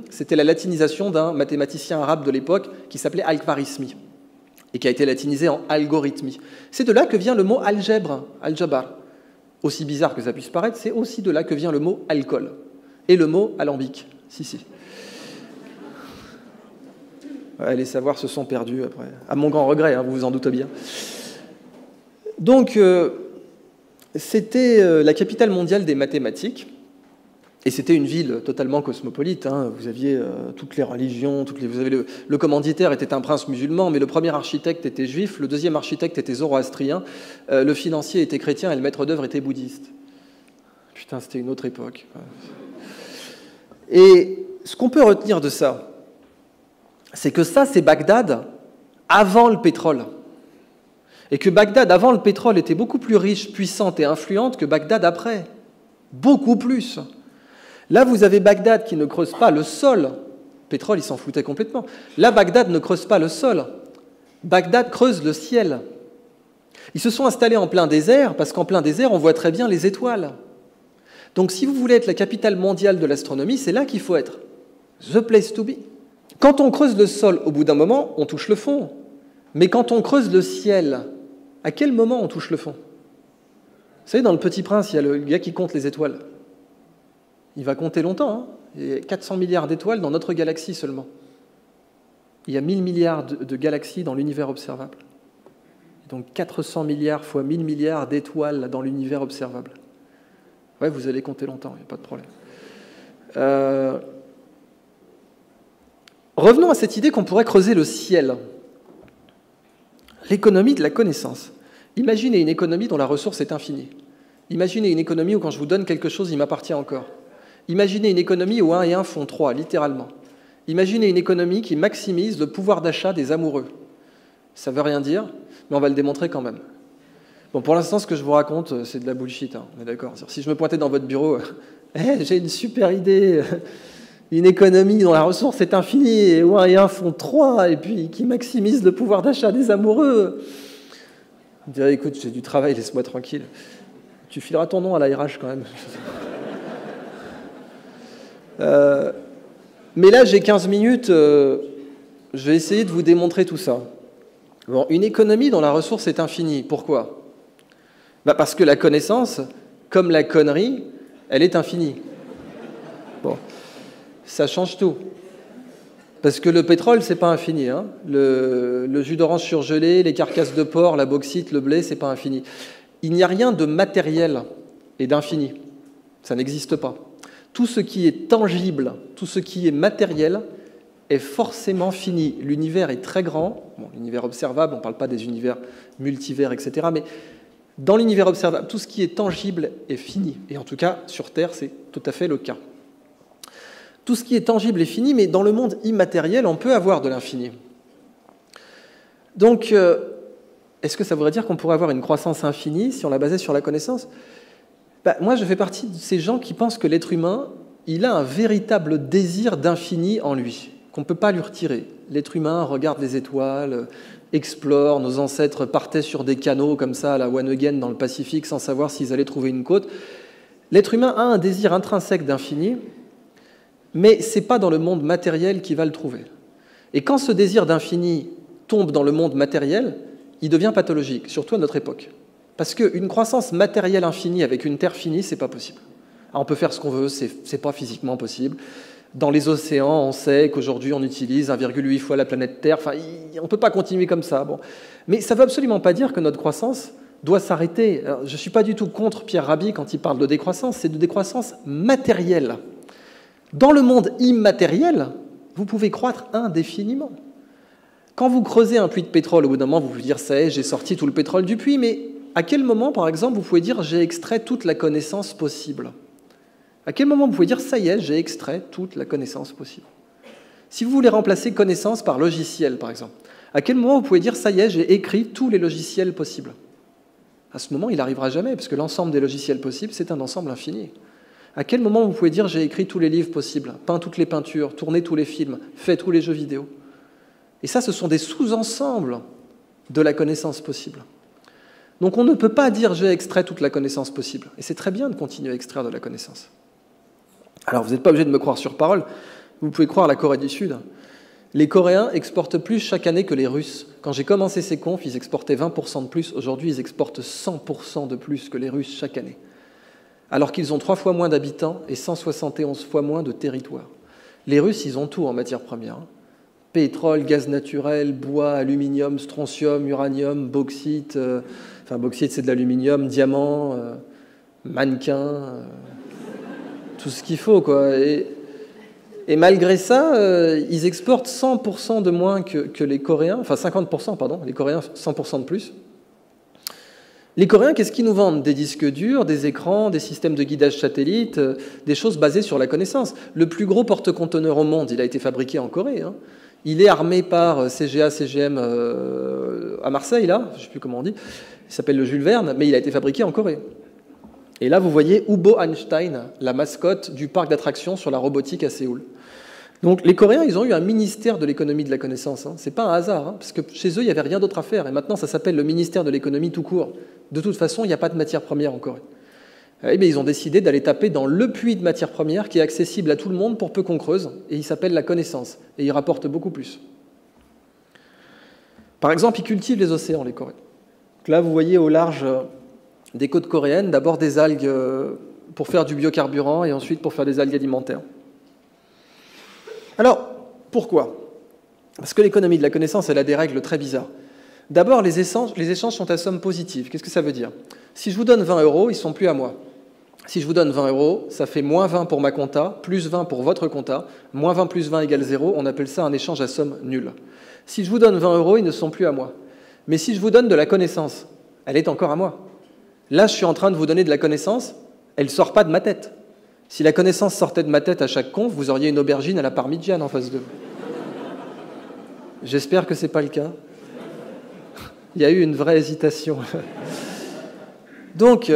Speaker 2: C'était la latinisation d'un mathématicien arabe de l'époque qui s'appelait Al-Khwarizmi et qui a été latinisé en algorithmie. C'est de là que vient le mot algèbre, al-jabar. Aussi bizarre que ça puisse paraître, c'est aussi de là que vient le mot alcool et le mot alambic. Si. Ouais, les savoirs se sont perdus après. À mon grand regret, vous vous en doutez bien. Donc, c'était la capitale mondiale des mathématiques. Et c'était une ville totalement cosmopolite. Vous aviez toutes les religions, vous avez le commanditaire était un prince musulman, mais le premier architecte était juif, le deuxième architecte était zoroastrien, le financier était chrétien et le maître d'œuvre était bouddhiste. Putain, c'était une autre époque. Et ce qu'on peut retenir de ça, c'est que ça, c'est Bagdad avant le pétrole. Et que Bagdad avant le pétrole était beaucoup plus riche, puissante et influente que Bagdad après. Beaucoup plus. Là, vous avez Bagdad qui ne creuse pas le sol. Pétrole, il s'en foutait complètement. Là, Bagdad ne creuse pas le sol. Bagdad creuse le ciel. Ils se sont installés en plein désert, parce qu'en plein désert, on voit très bien les étoiles. Donc, si vous voulez être la capitale mondiale de l'astronomie, c'est là qu'il faut être. The place to be. Quand on creuse le sol, au bout d'un moment, on touche le fond. Mais quand on creuse le ciel, à quel moment on touche le fond? Vous savez, dans Le Petit Prince, il y a le gars qui compte les étoiles. Il va compter longtemps. Il y a 400 milliards d'étoiles dans notre galaxie seulement. Il y a 1000 milliards de galaxies dans l'univers observable. Donc 400 milliards fois 1000 milliards d'étoiles dans l'univers observable. Ouais, vous allez compter longtemps, il n'y a pas de problème. Revenons à cette idée qu'on pourrait creuser le ciel. L'économie de la connaissance. Imaginez une économie dont la ressource est infinie. Imaginez une économie où quand je vous donne quelque chose, il m'appartient encore. Imaginez une économie où 1 et 1 font 3, littéralement. Imaginez une économie qui maximise le pouvoir d'achat des amoureux. Ça ne veut rien dire, mais on va le démontrer quand même. Bon, pour l'instant, ce que je vous raconte, c'est de la bullshit, hein, on est d'accord. Si je me pointais dans votre bureau, j'ai une super idée, une économie dont la ressource est infinie, et où 1 et 1 font 3, et puis qui maximise le pouvoir d'achat des amoureux. On dirait, écoute, j'ai du travail, laisse-moi tranquille. Tu fileras ton nom à la RH quand même. Mais là, j'ai 15 minutes, je vais essayer de vous démontrer tout ça. Bon, une économie dont la ressource est infinie, pourquoi ? Parce que la connaissance, comme la connerie, elle est infinie. Bon, ça change tout. Parce que le pétrole, c'est pas infini. Hein. Le jus d'orange surgelé, les carcasses de porc, la bauxite, le blé, c'est pas infini. Il n'y a rien de matériel et d'infini. Ça n'existe pas. Tout ce qui est tangible, tout ce qui est matériel est forcément fini. L'univers est très grand. Bon, l'univers observable, on ne parle pas des univers multivers, etc. Mais dans l'univers observable, tout ce qui est tangible est fini. Et en tout cas, sur Terre, c'est tout à fait le cas. Tout ce qui est tangible est fini, mais dans le monde immatériel, on peut avoir de l'infini. Donc, est-ce que ça voudrait dire qu'on pourrait avoir une croissance infinie si on la basait sur la connaissance ? Moi, je fais partie de ces gens qui pensent que l'être humain, il a un véritable désir d'infini en lui, qu'on ne peut pas lui retirer. L'être humain regarde les étoiles, explore, nos ancêtres partaient sur des canaux comme ça à la One Again dans le Pacifique sans savoir s'ils allaient trouver une côte. L'être humain a un désir intrinsèque d'infini, mais ce n'est pas dans le monde matériel qu'il va le trouver. Et quand ce désir d'infini tombe dans le monde matériel, il devient pathologique, surtout à notre époque. Parce qu'une croissance matérielle infinie avec une Terre finie, ce n'est pas possible. Alors on peut faire ce qu'on veut, ce n'est pas physiquement possible. Dans les océans, on sait qu'aujourd'hui, on utilise 1,8 fois la planète Terre. Enfin, on ne peut pas continuer comme ça. Bon. Mais ça ne veut absolument pas dire que notre croissance doit s'arrêter. Alors, je ne suis pas du tout contre Pierre Rabhi quand il parle de décroissance. C'est de décroissance matérielle. Dans le monde immatériel, vous pouvez croître indéfiniment. Quand vous creusez un puits de pétrole, au bout d'un moment, vous pouvez dire « ça y est, j'ai sorti tout le pétrole du puits », mais à quel moment, par exemple, vous pouvez dire « j'ai extrait toute la connaissance possible » ? À quel moment vous pouvez dire « ça y est, j'ai extrait toute la connaissance possible » ? Si vous voulez remplacer connaissance par logiciel, par exemple, à quel moment vous pouvez dire « ça y est, j'ai écrit tous les logiciels possibles » ? À ce moment, il n'arrivera jamais, parce que l'ensemble des logiciels possibles, c'est un ensemble infini. À quel moment vous pouvez dire « j'ai écrit tous les livres possibles, peint toutes les peintures, tourné tous les films, fait tous les jeux vidéo » ? Et ça, ce sont des sous-ensembles de la connaissance possible. Donc on ne peut pas dire « j'ai extrait toute la connaissance possible ». Et c'est très bien de continuer à extraire de la connaissance. Alors vous n'êtes pas obligé de me croire sur parole, vous pouvez croire la Corée du Sud. Les Coréens exportent plus chaque année que les Russes. Quand j'ai commencé ces confs, ils exportaient 20% de plus. Aujourd'hui, ils exportent 100% de plus que les Russes chaque année. Alors qu'ils ont 3 fois moins d'habitants et 171 fois moins de territoire. Les Russes, ils ont tout en matière première. Pétrole, gaz naturel, bois, aluminium, strontium, uranium, bauxite. Enfin, bauxite, c'est de l'aluminium, diamant, mannequin, tout ce qu'il faut, quoi. Et malgré ça, ils exportent 100% de moins que les Coréens, enfin 50%, pardon, les Coréens 100% de plus. Les Coréens, qu'est-ce qu'ils nous vendent ? Des disques durs, des écrans, des systèmes de guidage satellite, des choses basées sur la connaissance. Le plus gros porte-conteneur au monde, il a été fabriqué en Corée. Hein. Il est armé par CGA, CGM à Marseille, là, je ne sais plus comment on dit, il s'appelle le Jules Verne, mais il a été fabriqué en Corée. Et là, vous voyez Ubo Einstein, la mascotte du parc d'attractions sur la robotique à Séoul. Donc les Coréens, ils ont eu un ministère de l'économie de la connaissance. Hein. Ce n'est pas un hasard, hein, parce que chez eux, il n'y avait rien d'autre à faire. Et maintenant, ça s'appelle le ministère de l'économie tout court. De toute façon, il n'y a pas de matière première en Corée. Eh bien, ils ont décidé d'aller taper dans le puits de matière première qui est accessible à tout le monde pour peu qu'on creuse. Et il s'appelle la connaissance. Et il rapporte beaucoup plus. Par exemple, ils cultivent les océans, les Coréens. Donc là, vous voyez au large des côtes coréennes, d'abord des algues pour faire du biocarburant et ensuite pour faire des algues alimentaires. Alors, pourquoi ? Parce que l'économie de la connaissance, elle a des règles très bizarres. D'abord, les échanges sont à somme positive. Qu'est-ce que ça veut dire? Si je vous donne 20 euros, ils ne sont plus à moi. Si je vous donne 20 euros, ça fait moins 20 pour ma compta, plus 20 pour votre compta, moins 20 plus 20 égale 0, on appelle ça un échange à somme nulle. Si je vous donne 20 euros, ils ne sont plus à moi. Mais si je vous donne de la connaissance, elle est encore à moi. Là, je suis en train de vous donner de la connaissance, elle ne sort pas de ma tête. Si la connaissance sortait de ma tête à chaque conf, vous auriez une aubergine à la parmigiane en face de vous. J'espère que ce n'est pas le cas. Il y a eu une vraie hésitation. Donc,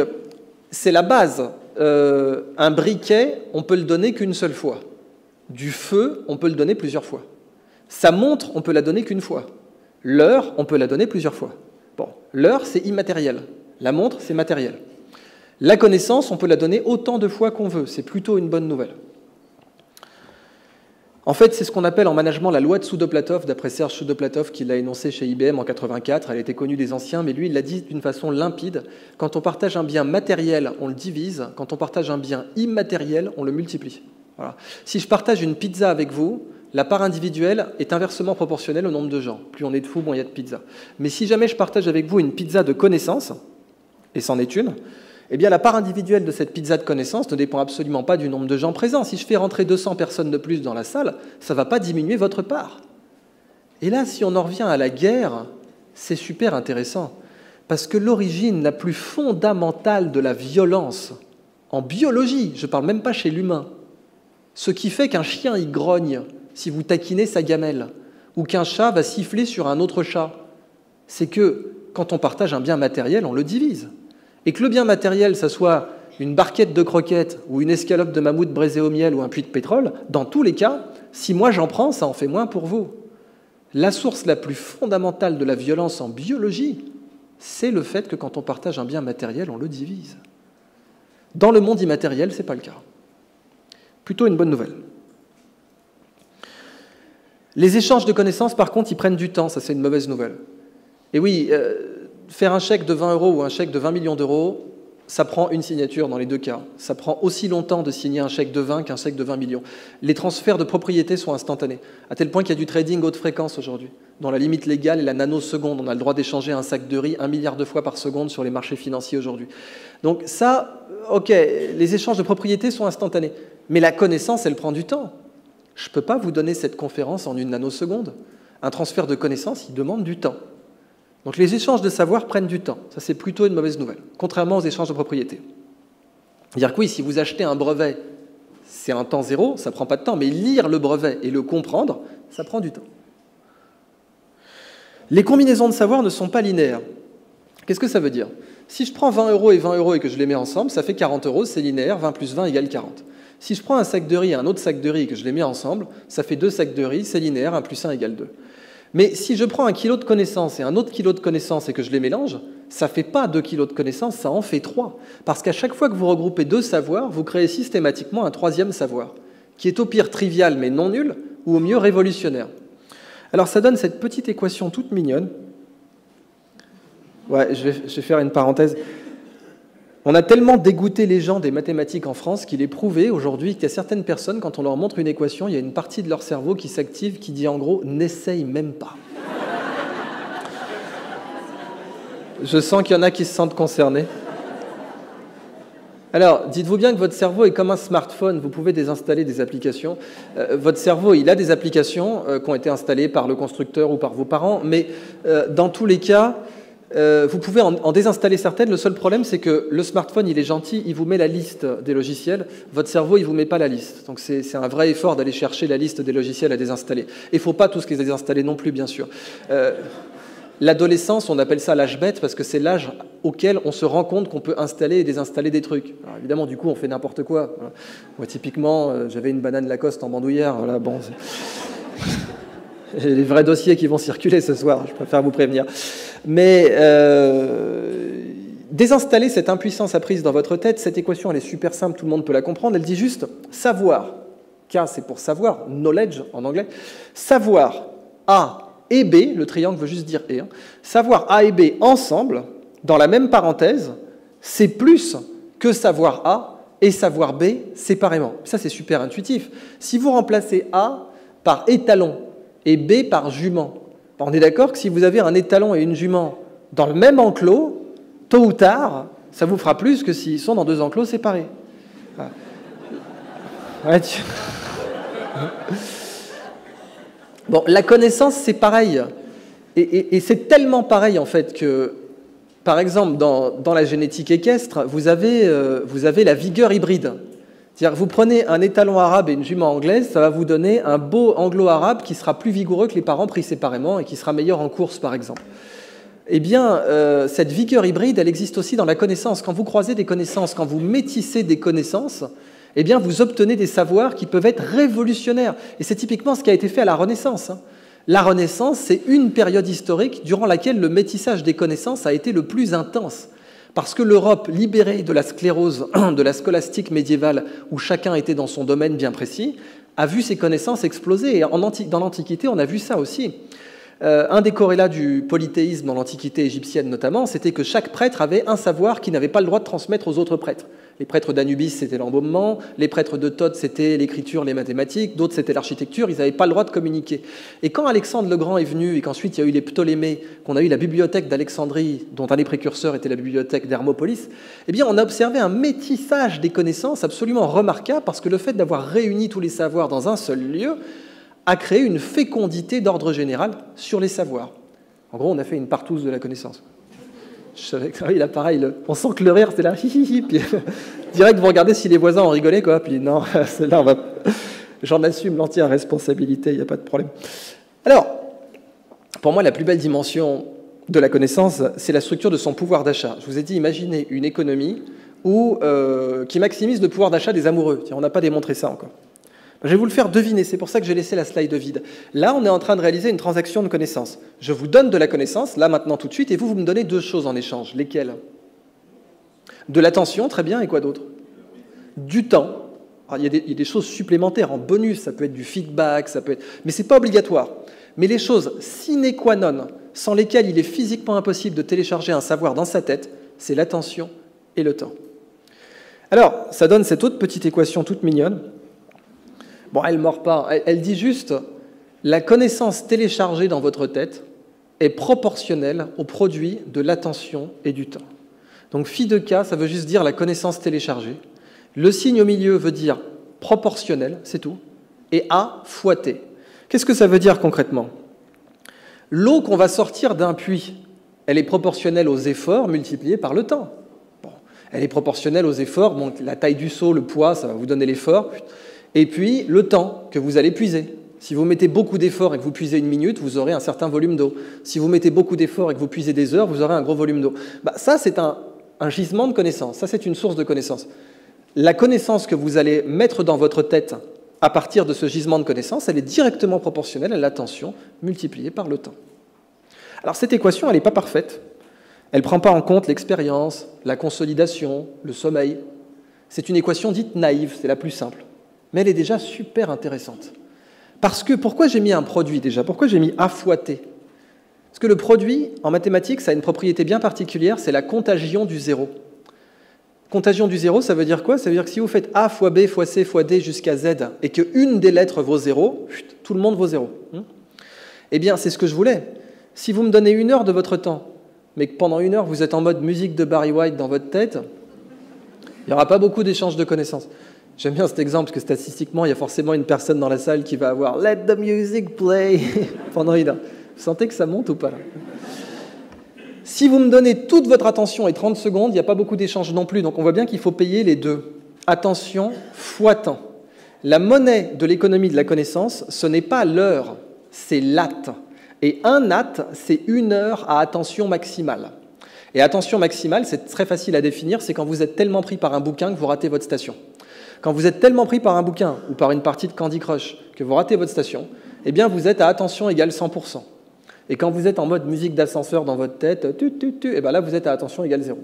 Speaker 2: c'est la base. Un briquet, on peut le donner qu'une seule fois. Du feu, on peut le donner plusieurs fois. Sa montre, on peut la donner qu'une fois. L'heure, on peut la donner plusieurs fois. Bon, l'heure, c'est immatériel. La montre, c'est matériel. La connaissance, on peut la donner autant de fois qu'on veut. C'est plutôt une bonne nouvelle. En fait, c'est ce qu'on appelle en management la loi de Soudoplatov, d'après Serge Soudoplatov, qui l'a énoncée chez IBM en 84. Elle était connue des anciens, mais lui, il l'a dit d'une façon limpide. Quand on partage un bien matériel, on le divise. Quand on partage un bien immatériel, on le multiplie. Voilà. Si je partage une pizza avec vous, la part individuelle est inversement proportionnelle au nombre de gens. Plus on est de fous, moins il y a de pizza. Mais si jamais je partage avec vous une pizza de connaissance, et c'en est une, eh bien, la part individuelle de cette pizza de connaissance ne dépend absolument pas du nombre de gens présents. Si je fais rentrer 200 personnes de plus dans la salle, ça ne va pas diminuer votre part. Et là, si on en revient à la guerre, c'est super intéressant. Parce que l'origine la plus fondamentale de la violence, en biologie, je ne parle même pas chez l'humain, ce qui fait qu'un chien y grogne si vous taquinez sa gamelle, ou qu'un chat va siffler sur un autre chat, c'est que quand on partage un bien matériel, on le divise. Et que le bien matériel, ça soit une barquette de croquettes ou une escalope de mammouth braisée au miel ou un puits de pétrole, dans tous les cas, si moi j'en prends, ça en fait moins pour vous. La source la plus fondamentale de la violence en biologie, c'est le fait que quand on partage un bien matériel, on le divise. Dans le monde immatériel, ce n'est pas le cas. Plutôt une bonne nouvelle. Les échanges de connaissances, par contre, ils prennent du temps, ça c'est une mauvaise nouvelle. Et oui, faire un chèque de 20 euros ou un chèque de 20 millions d'euros, ça prend une signature dans les deux cas. Ça prend aussi longtemps de signer un chèque de 20 qu'un chèque de 20 millions. Les transferts de propriété sont instantanés, à tel point qu'il y a du trading haute fréquence aujourd'hui. Dans la limite légale et la nanoseconde, on a le droit d'échanger un sac de riz 1 milliard de fois par seconde sur les marchés financiers aujourd'hui. Donc ça, ok, les échanges de propriété sont instantanés. Mais la connaissance, elle prend du temps. Je ne peux pas vous donner cette conférence en une nanoseconde. Un transfert de connaissances, il demande du temps. Donc les échanges de savoir prennent du temps. Ça, c'est plutôt une mauvaise nouvelle, contrairement aux échanges de propriété. C'est-à-dire que oui, si vous achetez un brevet, c'est un temps zéro, ça ne prend pas de temps, mais lire le brevet et le comprendre, ça prend du temps. Les combinaisons de savoir ne sont pas linéaires. Qu'est-ce que ça veut dire? Si je prends 20 euros et 20 euros et que je les mets ensemble, ça fait 40 euros, c'est linéaire, 20 plus 20 égale 40. Si je prends un sac de riz et un autre sac de riz et que je les mets ensemble, ça fait 2 sacs de riz, c'est linéaire, 1 plus 1 égale 2. Mais si je prends 1 kilo de connaissances et un autre kilo de connaissances et que je les mélange, ça ne fait pas 2 kilos de connaissances, ça en fait 3. Parce qu'à chaque fois que vous regroupez 2 savoirs, vous créez systématiquement un 3e savoir, qui est au pire trivial mais non nul, ou au mieux révolutionnaire. Alors ça donne cette petite équation toute mignonne. Ouais, je vais faire une parenthèse. On a tellement dégoûté les gens des mathématiques en France qu'il est prouvé aujourd'hui qu'il y a certaines personnes, quand on leur montre une équation, il y a une partie de leur cerveau qui s'active, qui dit en gros « n'essaye même pas ». Je sens qu'il y en a qui se sentent concernés. Alors, dites-vous bien que votre cerveau est comme un smartphone, vous pouvez désinstaller des applications. Votre cerveau, il a des applications qui ont été installées par le constructeur ou par vos parents, mais dans tous les cas, vous pouvez en désinstaller certaines. Le seul problème, c'est que le smartphone, il est gentil, il vous met la liste des logiciels. Votre cerveau, il ne vous met pas la liste. Donc c'est un vrai effort d'aller chercher la liste des logiciels à désinstaller. Et il ne faut pas tous les désinstaller non plus, bien sûr. L'adolescence, on appelle ça l'âge bête parce que c'est l'âge auquel on se rend compte qu'on peut installer et désinstaller des trucs. Alors évidemment, du coup, on fait n'importe quoi. Voilà. Moi, typiquement, j'avais une banane Lacoste en bandoulière. Voilà, bon, j'ai les vrais dossiers qui vont circuler ce soir, je préfère vous prévenir. Mais désinstaller cette impuissance apprise dans votre tête, cette équation, elle est super simple, tout le monde peut la comprendre. Elle dit juste savoir. K, c'est pour savoir, knowledge en anglais. Savoir A et B, le triangle veut juste dire et. Savoir A et B ensemble, dans la même parenthèse, c'est plus que savoir A et savoir B séparément. Ça, c'est super intuitif. Si vous remplacez A par étalon et B par jument. On est d'accord que si vous avez un étalon et une jument dans le même enclos, tôt ou tard, ça vous fera plus que s'ils sont dans deux enclos séparés. Ouais, Bon, la connaissance, c'est pareil. Et c'est tellement pareil, en fait, que, par exemple, dans la génétique équestre, vous avez la vigueur hybride. C'est-à-dire que vous prenez un étalon arabe et une jument anglaise, ça va vous donner un beau anglo-arabe qui sera plus vigoureux que les parents pris séparément et qui sera meilleur en course, par exemple. Eh bien, cette vigueur hybride, elle existe aussi dans la connaissance. Quand vous croisez des connaissances, quand vous métissez des connaissances, eh bien, vous obtenez des savoirs qui peuvent être révolutionnaires. Et c'est typiquement ce qui a été fait à la Renaissance. La Renaissance, c'est une période historique durant laquelle le métissage des connaissances a été le plus intense. Parce que l'Europe, libérée de la sclérose, de la scolastique médiévale, où chacun était dans son domaine bien précis, a vu ses connaissances exploser. Et dans l'Antiquité, on a vu ça aussi. Un des corrélats du polythéisme dans l'Antiquité égyptienne notamment, c'était que chaque prêtre avait un savoir qu'il n'avait pas le droit de transmettre aux autres prêtres. Les prêtres d'Anubis, c'était l'embaumement, les prêtres de Thoth, c'était l'écriture, les mathématiques, d'autres, c'était l'architecture, ils n'avaient pas le droit de communiquer. Et quand Alexandre le Grand est venu, et qu'ensuite il y a eu les Ptolémées, qu'on a eu la bibliothèque d'Alexandrie, dont un des précurseurs était la bibliothèque d'Hermopolis, eh bien on a observé un métissage des connaissances absolument remarquable, parce que le fait d'avoir réuni tous les savoirs dans un seul lieu a créé une fécondité d'ordre général sur les savoirs. En gros, on a fait une partouze de la connaissance. Je savais que oui, là, pareil, on sent que le rire, c'est là, hi, puis direct, vous regardez si les voisins en rigolaient, quoi, puis non, là, j'en assume l'entière responsabilité, il n'y a pas de problème. Alors, pour moi, la plus belle dimension de la connaissance, c'est la structure de son pouvoir d'achat. Je vous ai dit, imaginez une économie qui maximise le pouvoir d'achat des amoureux. Tiens, on n'a pas démontré ça encore. Je vais vous le faire deviner, c'est pour ça que j'ai laissé la slide vide. Là, on est en train de réaliser une transaction de connaissance. Je vous donne de la connaissance, là, maintenant, tout de suite, et vous me donnez deux choses en échange. Lesquelles? De l'attention, très bien, et quoi d'autre? Du temps. Alors, il y a des choses supplémentaires en bonus, ça peut être du feedback, ça peut être... mais ce n'est pas obligatoire. Mais les choses sine qua non, sans lesquelles il est physiquement impossible de télécharger un savoir dans sa tête, c'est l'attention et le temps. Alors, ça donne cette autre petite équation toute mignonne. Bon, elle ne mord pas, elle dit juste « La connaissance téléchargée dans votre tête est proportionnelle au produit de l'attention et du temps. » Donc, phi de k, ça veut juste dire la connaissance téléchargée. Le signe au milieu veut dire proportionnel, c'est tout. Et A fois T. Qu'est-ce que ça veut dire concrètement? L'eau qu'on va sortir d'un puits, elle est proportionnelle aux efforts multipliés par le temps. Bon, elle est proportionnelle aux efforts, bon, la taille du seau, le poids, ça va vous donner l'effort. Et puis, le temps que vous allez puiser. Si vous mettez beaucoup d'efforts et que vous puisez une minute, vous aurez un certain volume d'eau. Si vous mettez beaucoup d'efforts et que vous puisez des heures, vous aurez un gros volume d'eau. Ça, c'est un gisement de connaissances. Ça, c'est une source de connaissances. La connaissance que vous allez mettre dans votre tête à partir de ce gisement de connaissances, elle est directement proportionnelle à l'attention multipliée par le temps. Alors, cette équation, elle n'est pas parfaite. Elle ne prend pas en compte l'expérience, la consolidation, le sommeil. C'est une équation dite naïve, c'est la plus simple. Mais elle est déjà super intéressante. Parce que, pourquoi j'ai mis un produit déjà? Pourquoi j'ai mis A fois T? Parce que le produit, en mathématiques, ça a une propriété bien particulière, c'est la contagion du zéro. Contagion du zéro, ça veut dire quoi? Ça veut dire que si vous faites A fois B fois C fois D jusqu'à Z, et qu'une des lettres vaut zéro, tout le monde vaut zéro. Eh bien, c'est ce que je voulais. Si vous me donnez 1 heure de votre temps, mais que pendant 1 heure, vous êtes en mode musique de Barry White dans votre tête, il n'y aura pas beaucoup d'échanges de connaissances. J'aime bien cet exemple parce que statistiquement, il y a forcément une personne dans la salle qui va avoir « Let the music play » pendant 1 heure. Vous sentez que ça monte ou pas là? Si vous me donnez toute votre attention et 30 secondes, il n'y a pas beaucoup d'échanges non plus. Donc on voit bien qu'il faut payer les deux. Attention fois temps. La monnaie de l'économie de la connaissance, ce n'est pas l'heure, c'est l'at. Et un at, c'est 1 heure à attention maximale. Et attention maximale, c'est très facile à définir, c'est quand vous êtes tellement pris par un bouquin que vous ratez votre station. Quand vous êtes tellement pris par un bouquin ou par une partie de Candy Crush que vous ratez votre station, eh bien vous êtes à attention égale 100%. Et quand vous êtes en mode musique d'ascenseur dans votre tête, eh bien là vous êtes à attention égale 0.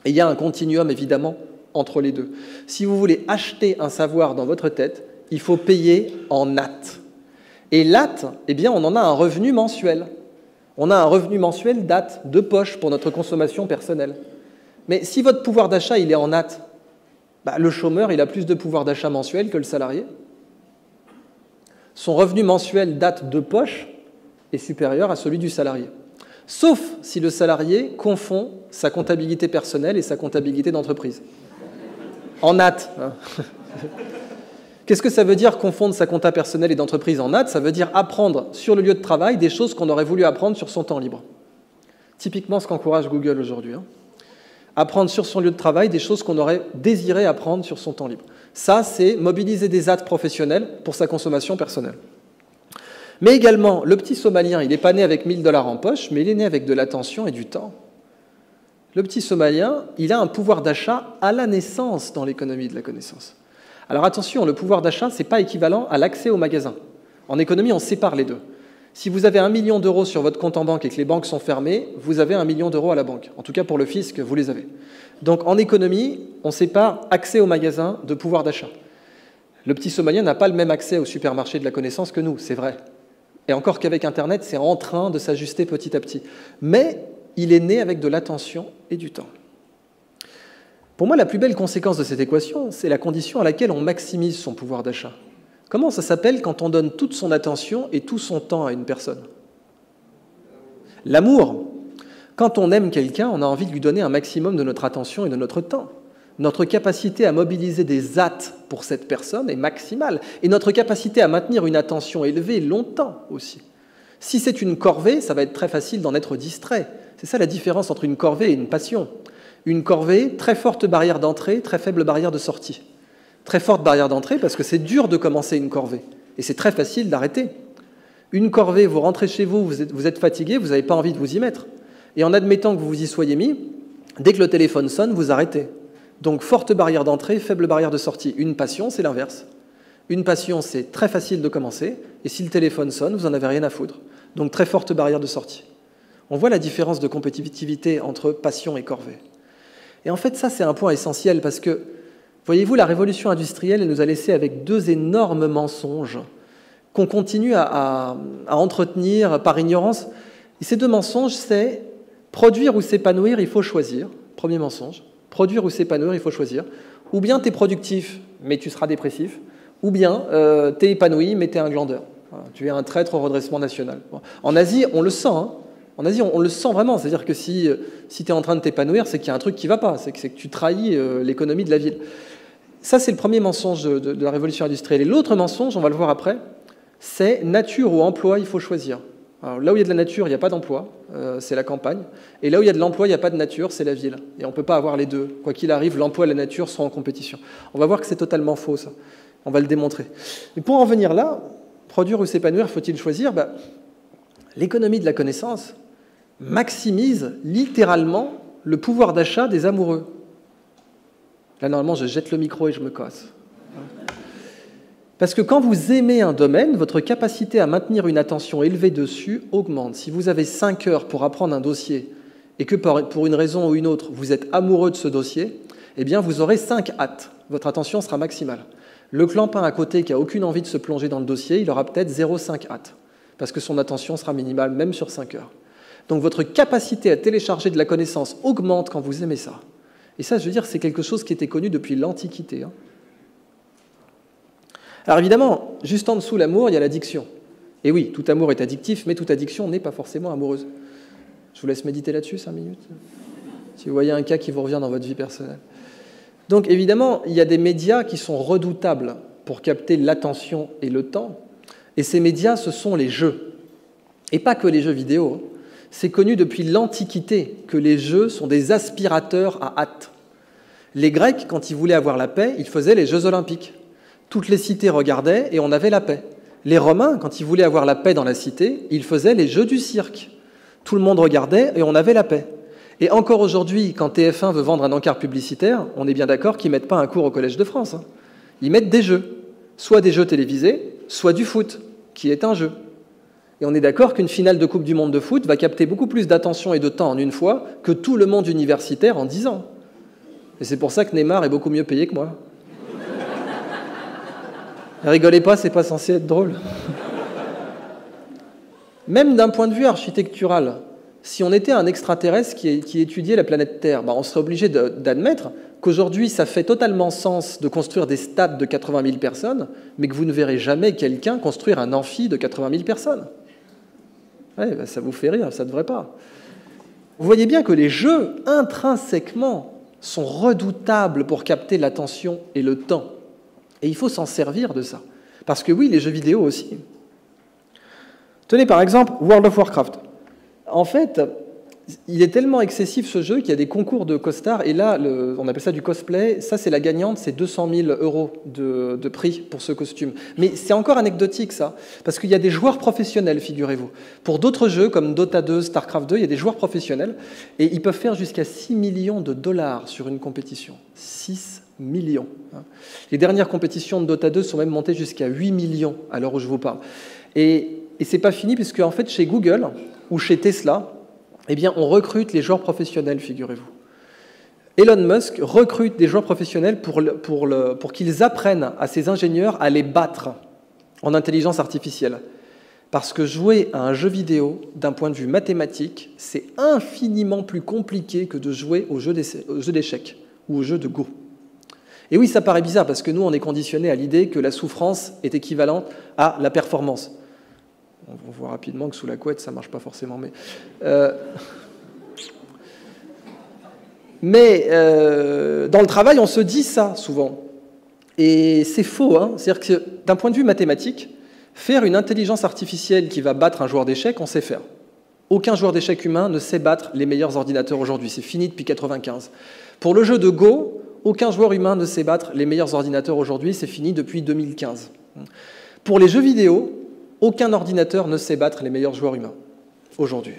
Speaker 2: Et il y a un continuum évidemment entre les deux. Si vous voulez acheter un savoir dans votre tête, il faut payer en at. Et l'at, eh bien on en a un revenu mensuel. On a un revenu mensuel d'at, de poche pour notre consommation personnelle. Mais si votre pouvoir d'achat il est en at, le chômeur, il a plus de pouvoir d'achat mensuel que le salarié. son revenu mensuel date de poche est supérieur à celui du salarié. Sauf si le salarié confond sa comptabilité personnelle et sa comptabilité d'entreprise. En natte. Hein. Qu'est-ce que ça veut dire confondre sa compta personnelle et d'entreprise en natte? Ça veut dire apprendre sur le lieu de travail des choses qu'on aurait voulu apprendre sur son temps libre. Typiquement ce qu'encourage Google aujourd'hui. Hein. Apprendre sur son lieu de travail des choses qu'on aurait désiré apprendre sur son temps libre. Ça, c'est mobiliser des actes professionnels pour sa consommation personnelle. Mais également, le petit Somalien, il n'est pas né avec 1 000 $ en poche, mais il est né avec de l'attention et du temps. Le petit Somalien, il a un pouvoir d'achat à la naissance dans l'économie de la connaissance. Alors attention, le pouvoir d'achat, ce n'est pas équivalent à l'accès au magasin. En économie, on sépare les deux. Si vous avez 1 million d'euros sur votre compte en banque et que les banques sont fermées, vous avez 1 million d'euros à la banque. En tout cas, pour le fisc, vous les avez. Donc en économie, on sépare accès au magasin de pouvoir d'achat. Le petit Somalien n'a pas le même accès au supermarché de la connaissance que nous, c'est vrai. Et encore qu'avec Internet, c'est en train de s'ajuster petit à petit. Mais il est né avec de l'attention et du temps. Pour moi, la plus belle conséquence de cette équation, c'est la condition à laquelle on maximise son pouvoir d'achat. Comment ça s'appelle quand on donne toute son attention et tout son temps à une personne? L'amour. Quand on aime quelqu'un, on a envie de lui donner un maximum de notre attention et de notre temps. Notre capacité à mobiliser des hâtes pour cette personne est maximale. Et notre capacité à maintenir une attention élevée longtemps aussi. Si c'est une corvée, ça va être très facile d'en être distrait. C'est ça la différence entre une corvée et une passion. Une corvée, très forte barrière d'entrée, très faible barrière de sortie. Très forte barrière d'entrée parce que c'est dur de commencer une corvée. Et c'est très facile d'arrêter. Une corvée, vous rentrez chez vous, vous êtes fatigué, vous n'avez pas envie de vous y mettre. Et en admettant que vous vous y soyez mis, dès que le téléphone sonne, vous arrêtez. Donc, forte barrière d'entrée, faible barrière de sortie. Une passion, c'est l'inverse. Une passion, c'est très facile de commencer, et si le téléphone sonne, vous n'en avez rien à foutre. Donc, très forte barrière de sortie. On voit la différence de compétitivité entre passion et corvée. Et en fait, ça, c'est un point essentiel, parce que, voyez-vous, la révolution industrielle, elle nous a laissé avec 2 énormes mensonges qu'on continue à entretenir par ignorance. Et ces 2 mensonges, c'est produire ou s'épanouir, il faut choisir. Premier mensonge. Produire ou s'épanouir, il faut choisir. Ou bien tu es productif, mais tu seras dépressif. Ou bien tu es épanoui, mais tu es un glandeur. Voilà, tu es un traître au redressement national. Bon. En Asie, on le sent. Hein. En Asie, on le sent vraiment. C'est-à-dire que si tu es en train de t'épanouir, c'est qu'il y a un truc qui ne va pas. C'est que tu trahis l'économie de la ville. Ça, c'est le premier mensonge de la révolution industrielle. Et l'autre mensonge, on va le voir après, c'est nature ou emploi, il faut choisir. Alors, là où il y a de la nature, il n'y a pas d'emploi, c'est la campagne. Et là où il y a de l'emploi, il n'y a pas de nature, c'est la ville. Et on ne peut pas avoir les deux. Quoi qu'il arrive, l'emploi et la nature sont en compétition. On va voir que c'est totalement faux, ça. On va le démontrer. Et pour en venir là, produire ou s'épanouir, faut-il choisir? L'économie de la connaissance maximise littéralement le pouvoir d'achat des amoureux. Là, normalement, je jette le micro et je me casse. Parce que quand vous aimez un domaine, votre capacité à maintenir une attention élevée dessus augmente. Si vous avez 5 heures pour apprendre un dossier et que pour une raison ou une autre, vous êtes amoureux de ce dossier, eh bien vous aurez 5 hâtes. Votre attention sera maximale. Le clampin à côté qui n'a aucune envie de se plonger dans le dossier, il aura peut-être 0,5 hâtes, parce que son attention sera minimale, même sur 5 heures. Donc votre capacité à télécharger de la connaissance augmente quand vous aimez ça. Et ça, je veux dire, c'est quelque chose qui était connu depuis l'Antiquité. Hein. Alors évidemment, juste en dessous l'amour, il y a l'addiction. Et oui, tout amour est addictif, mais toute addiction n'est pas forcément amoureuse. Je vous laisse méditer là-dessus 5 minutes. Si vous voyez un cas qui vous revient dans votre vie personnelle. Donc évidemment, il y a des médias qui sont redoutables pour capter l'attention et le temps. Et ces médias, ce sont les jeux. Et pas que les jeux vidéo. C'est connu depuis l'Antiquité que les jeux sont des aspirateurs à hâte. Les Grecs, quand ils voulaient avoir la paix, ils faisaient les Jeux olympiques. Toutes les cités regardaient et on avait la paix. Les Romains, quand ils voulaient avoir la paix dans la cité, ils faisaient les Jeux du cirque. Tout le monde regardait et on avait la paix. Et encore aujourd'hui, quand TF1 veut vendre un encart publicitaire, on est bien d'accord qu'ils ne mettent pas un cours au Collège de France. Hein. Ils mettent des jeux. Soit des jeux télévisés, soit du foot, qui est un jeu. Et on est d'accord qu'une finale de Coupe du Monde de foot va capter beaucoup plus d'attention et de temps en une fois que tout le monde universitaire en 10 ans. Et c'est pour ça que Neymar est beaucoup mieux payé que moi. Rigolez pas, c'est pas censé être drôle. Même d'un point de vue architectural, si on était un extraterrestre qui étudiait la planète Terre, on serait obligé d'admettre qu'aujourd'hui, ça fait totalement sens de construire des stades de 80 000 personnes, mais que vous ne verrez jamais quelqu'un construire un amphi de 80 000 personnes. Ouais, ça vous fait rire, ça ne devrait pas. Vous voyez bien que les jeux, intrinsèquement, sont redoutables pour capter l'attention et le temps. Et il faut s'en servir de ça. Parce que oui, les jeux vidéo aussi. Tenez par exemple World of Warcraft. En fait, il est tellement excessif ce jeu qu'il y a des concours de costards, et là, on appelle ça du cosplay. Ça, c'est la gagnante, c'est 200 000 € de prix pour ce costume. Mais c'est encore anecdotique, ça, parce qu'il y a des joueurs professionnels, figurez-vous. Pour d'autres jeux, comme Dota 2, StarCraft 2, il y a des joueurs professionnels, et ils peuvent faire jusqu'à 6 millions de dollars sur une compétition. 6 millions. Les dernières compétitions de Dota 2 sont même montées jusqu'à 8 millions, à l'heure où je vous parle. Et c'est pas fini, puisque en fait, chez Google ou chez Tesla, eh bien, on recrute les joueurs professionnels, figurez-vous. Elon Musk recrute des joueurs professionnels pour qu'ils apprennent à ses ingénieurs à les battre en intelligence artificielle. Parce que jouer à un jeu vidéo, d'un point de vue mathématique, c'est infiniment plus compliqué que de jouer au jeu d'échecs ou au jeu de Go. Et oui, ça paraît bizarre, parce que nous, on est conditionné à l'idée que la souffrance est équivalente à la performance. On voit rapidement que sous la couette, ça ne marche pas forcément. Mais dans le travail, on se dit ça souvent. Et c'est faux. C'est-à-dire que d'un point de vue mathématique, faire une intelligence artificielle qui va battre un joueur d'échecs, on sait faire. Aucun joueur d'échecs humain ne sait battre les meilleurs ordinateurs aujourd'hui. C'est fini depuis 1995. Pour le jeu de Go, aucun joueur humain ne sait battre les meilleurs ordinateurs aujourd'hui. C'est fini depuis 2015. Pour les jeux vidéo, aucun ordinateur ne sait battre les meilleurs joueurs humains, aujourd'hui.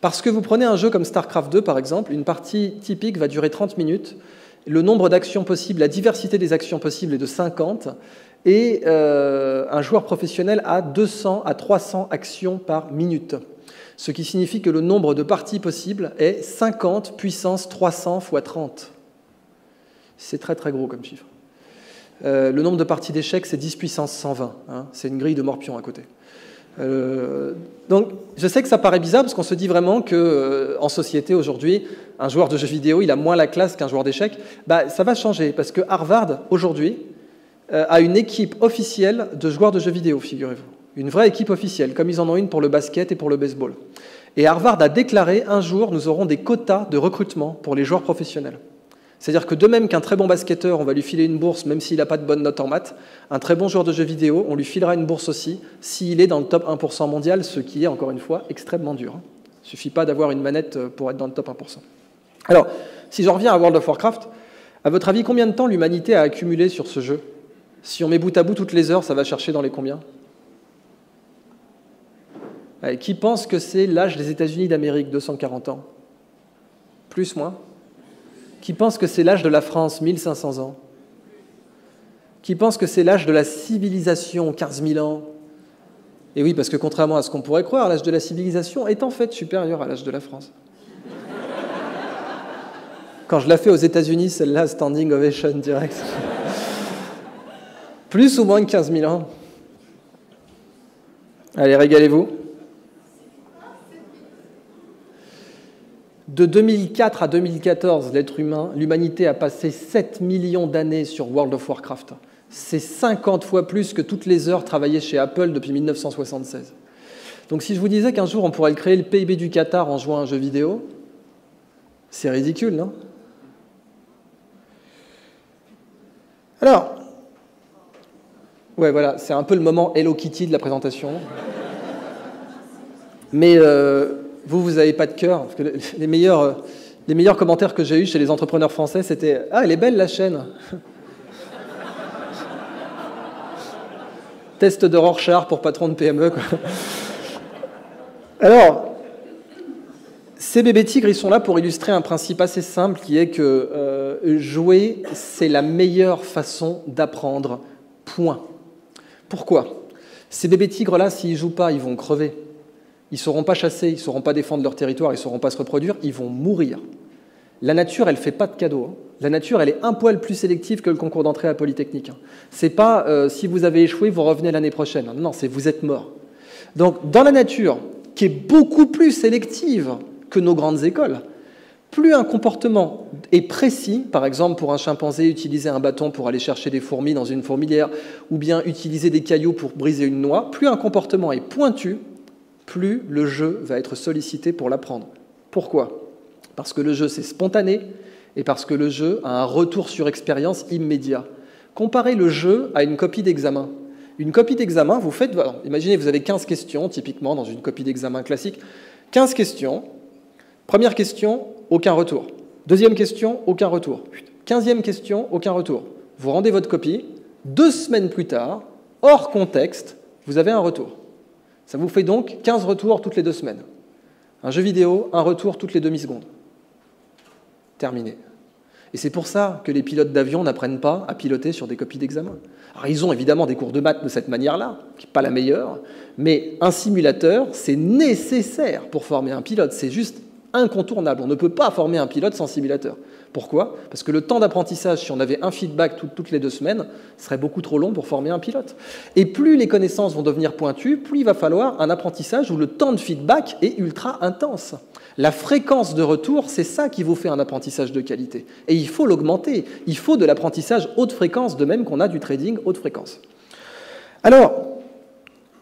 Speaker 2: Parce que vous prenez un jeu comme StarCraft 2, par exemple, une partie typique va durer 30 minutes, le nombre d'actions possibles, la diversité des actions possibles est de 50, et un joueur professionnel a 200 à 300 actions par minute. Ce qui signifie que le nombre de parties possibles est 50 puissance 300 fois 30. C'est très très gros comme chiffre. Le nombre de parties d'échecs, c'est 10 puissance 120. C'est une grille de morpion à côté. Donc, je sais que ça paraît bizarre, parce qu'on se dit vraiment qu'en société, aujourd'hui, un joueur de jeux vidéo, il a moins la classe qu'un joueur d'échecs. Ça va changer, parce que Harvard, aujourd'hui, a une équipe officielle de joueurs de jeux vidéo, figurez-vous. Une vraie équipe officielle, comme ils en ont une pour le basket et pour le baseball. Et Harvard a déclaré, un jour, nous aurons des quotas de recrutement pour les joueurs professionnels. C'est-à-dire que de même qu'un très bon basketteur, on va lui filer une bourse même s'il n'a pas de bonne note en maths, un très bon joueur de jeux vidéo, on lui filera une bourse aussi s'il est dans le top 1% mondial, ce qui est, encore une fois, extrêmement dur. Il ne suffit pas d'avoir une manette pour être dans le top 1%. Alors, si je reviens à World of Warcraft, à votre avis, combien de temps l'humanité a accumulé sur ce jeu? Si on met bout à bout toutes les heures, ça va chercher dans les combien? Qui pense que c'est l'âge des États-Unis d'Amérique, 240 ans? Plus, moins? Qui pense que c'est l'âge de la France, 1500 ans? Qui pense que c'est l'âge de la civilisation, 15 000 ans? Et oui, parce que contrairement à ce qu'on pourrait croire, l'âge de la civilisation est en fait supérieur à l'âge de la France. Quand je la fais aux États-Unis, celle-là, standing ovation direct. Plus ou moins que 15 000 ans? Allez, régalez-vous. De 2004 à 2014, l'être humain, l'humanité a passé 7 millions d'années sur World of Warcraft. C'est 50 fois plus que toutes les heures travaillées chez Apple depuis 1976. Donc si je vous disais qu'un jour on pourrait créer le PIB du Qatar en jouant à un jeu vidéo, c'est ridicule, non? Alors, ouais, voilà, c'est un peu le moment Hello Kitty de la présentation. Mais vous n'avez pas de cœur, parce que les meilleurs commentaires que j'ai eus chez les entrepreneurs français, c'était « Ah, elle est belle la chaîne !» Test de Rorschach pour patron de PME, quoi. Alors, ces bébés tigres, ils sont là pour illustrer un principe assez simple qui est que jouer, c'est la meilleure façon d'apprendre, point. Pourquoi? Ces bébés tigres-là, s'ils ne jouent pas, ils vont crever. Ils ne sauront pas chasser, ils ne sauront pas défendre leur territoire, ils ne sauront pas se reproduire, ils vont mourir. La nature, elle ne fait pas de cadeaux. La nature, elle est un poil plus sélective que le concours d'entrée à Polytechnique. Ce n'est pas si vous avez échoué, vous revenez l'année prochaine. Non, c'est vous êtes mort. Donc, dans la nature, qui est beaucoup plus sélective que nos grandes écoles. Plus un comportement est précis, par exemple pour un chimpanzé, utiliser un bâton pour aller chercher des fourmis dans une fourmilière, ou bien utiliser des cailloux pour briser une noix, plus un comportement est pointu, plus le jeu va être sollicité pour l'apprendre. Pourquoi? Parce que le jeu c'est spontané, et parce que le jeu a un retour sur expérience immédiat. Comparez le jeu à une copie d'examen. Une copie d'examen, vous faites... Alors, imaginez, vous avez 15 questions, typiquement, dans une copie d'examen classique. 15 questions. Première question, aucun retour. Deuxième question, aucun retour. 15e question, aucun retour. Vous rendez votre copie. 2 semaines plus tard, hors contexte, vous avez un retour. Ça vous fait donc 15 retours toutes les 2 semaines. Un jeu vidéo, un retour toutes les demi-secondes. Terminé. Et c'est pour ça que les pilotes d'avion n'apprennent pas à piloter sur des copies d'examen. Alors, ils ont évidemment des cours de maths de cette manière-là, qui n'est pas la meilleure, mais un simulateur, c'est nécessaire pour former un pilote. C'est juste incontournable. On ne peut pas former un pilote sans simulateur. Pourquoi? Parce que le temps d'apprentissage, si on avait un feedback toutes les 2 semaines, serait beaucoup trop long pour former un pilote. Et plus les connaissances vont devenir pointues, plus il va falloir un apprentissage où le temps de feedback est ultra intense. La fréquence de retour, c'est ça qui vous fait un apprentissage de qualité. Et il faut l'augmenter. Il faut de l'apprentissage haute fréquence, de même qu'on a du trading haute fréquence. Alors,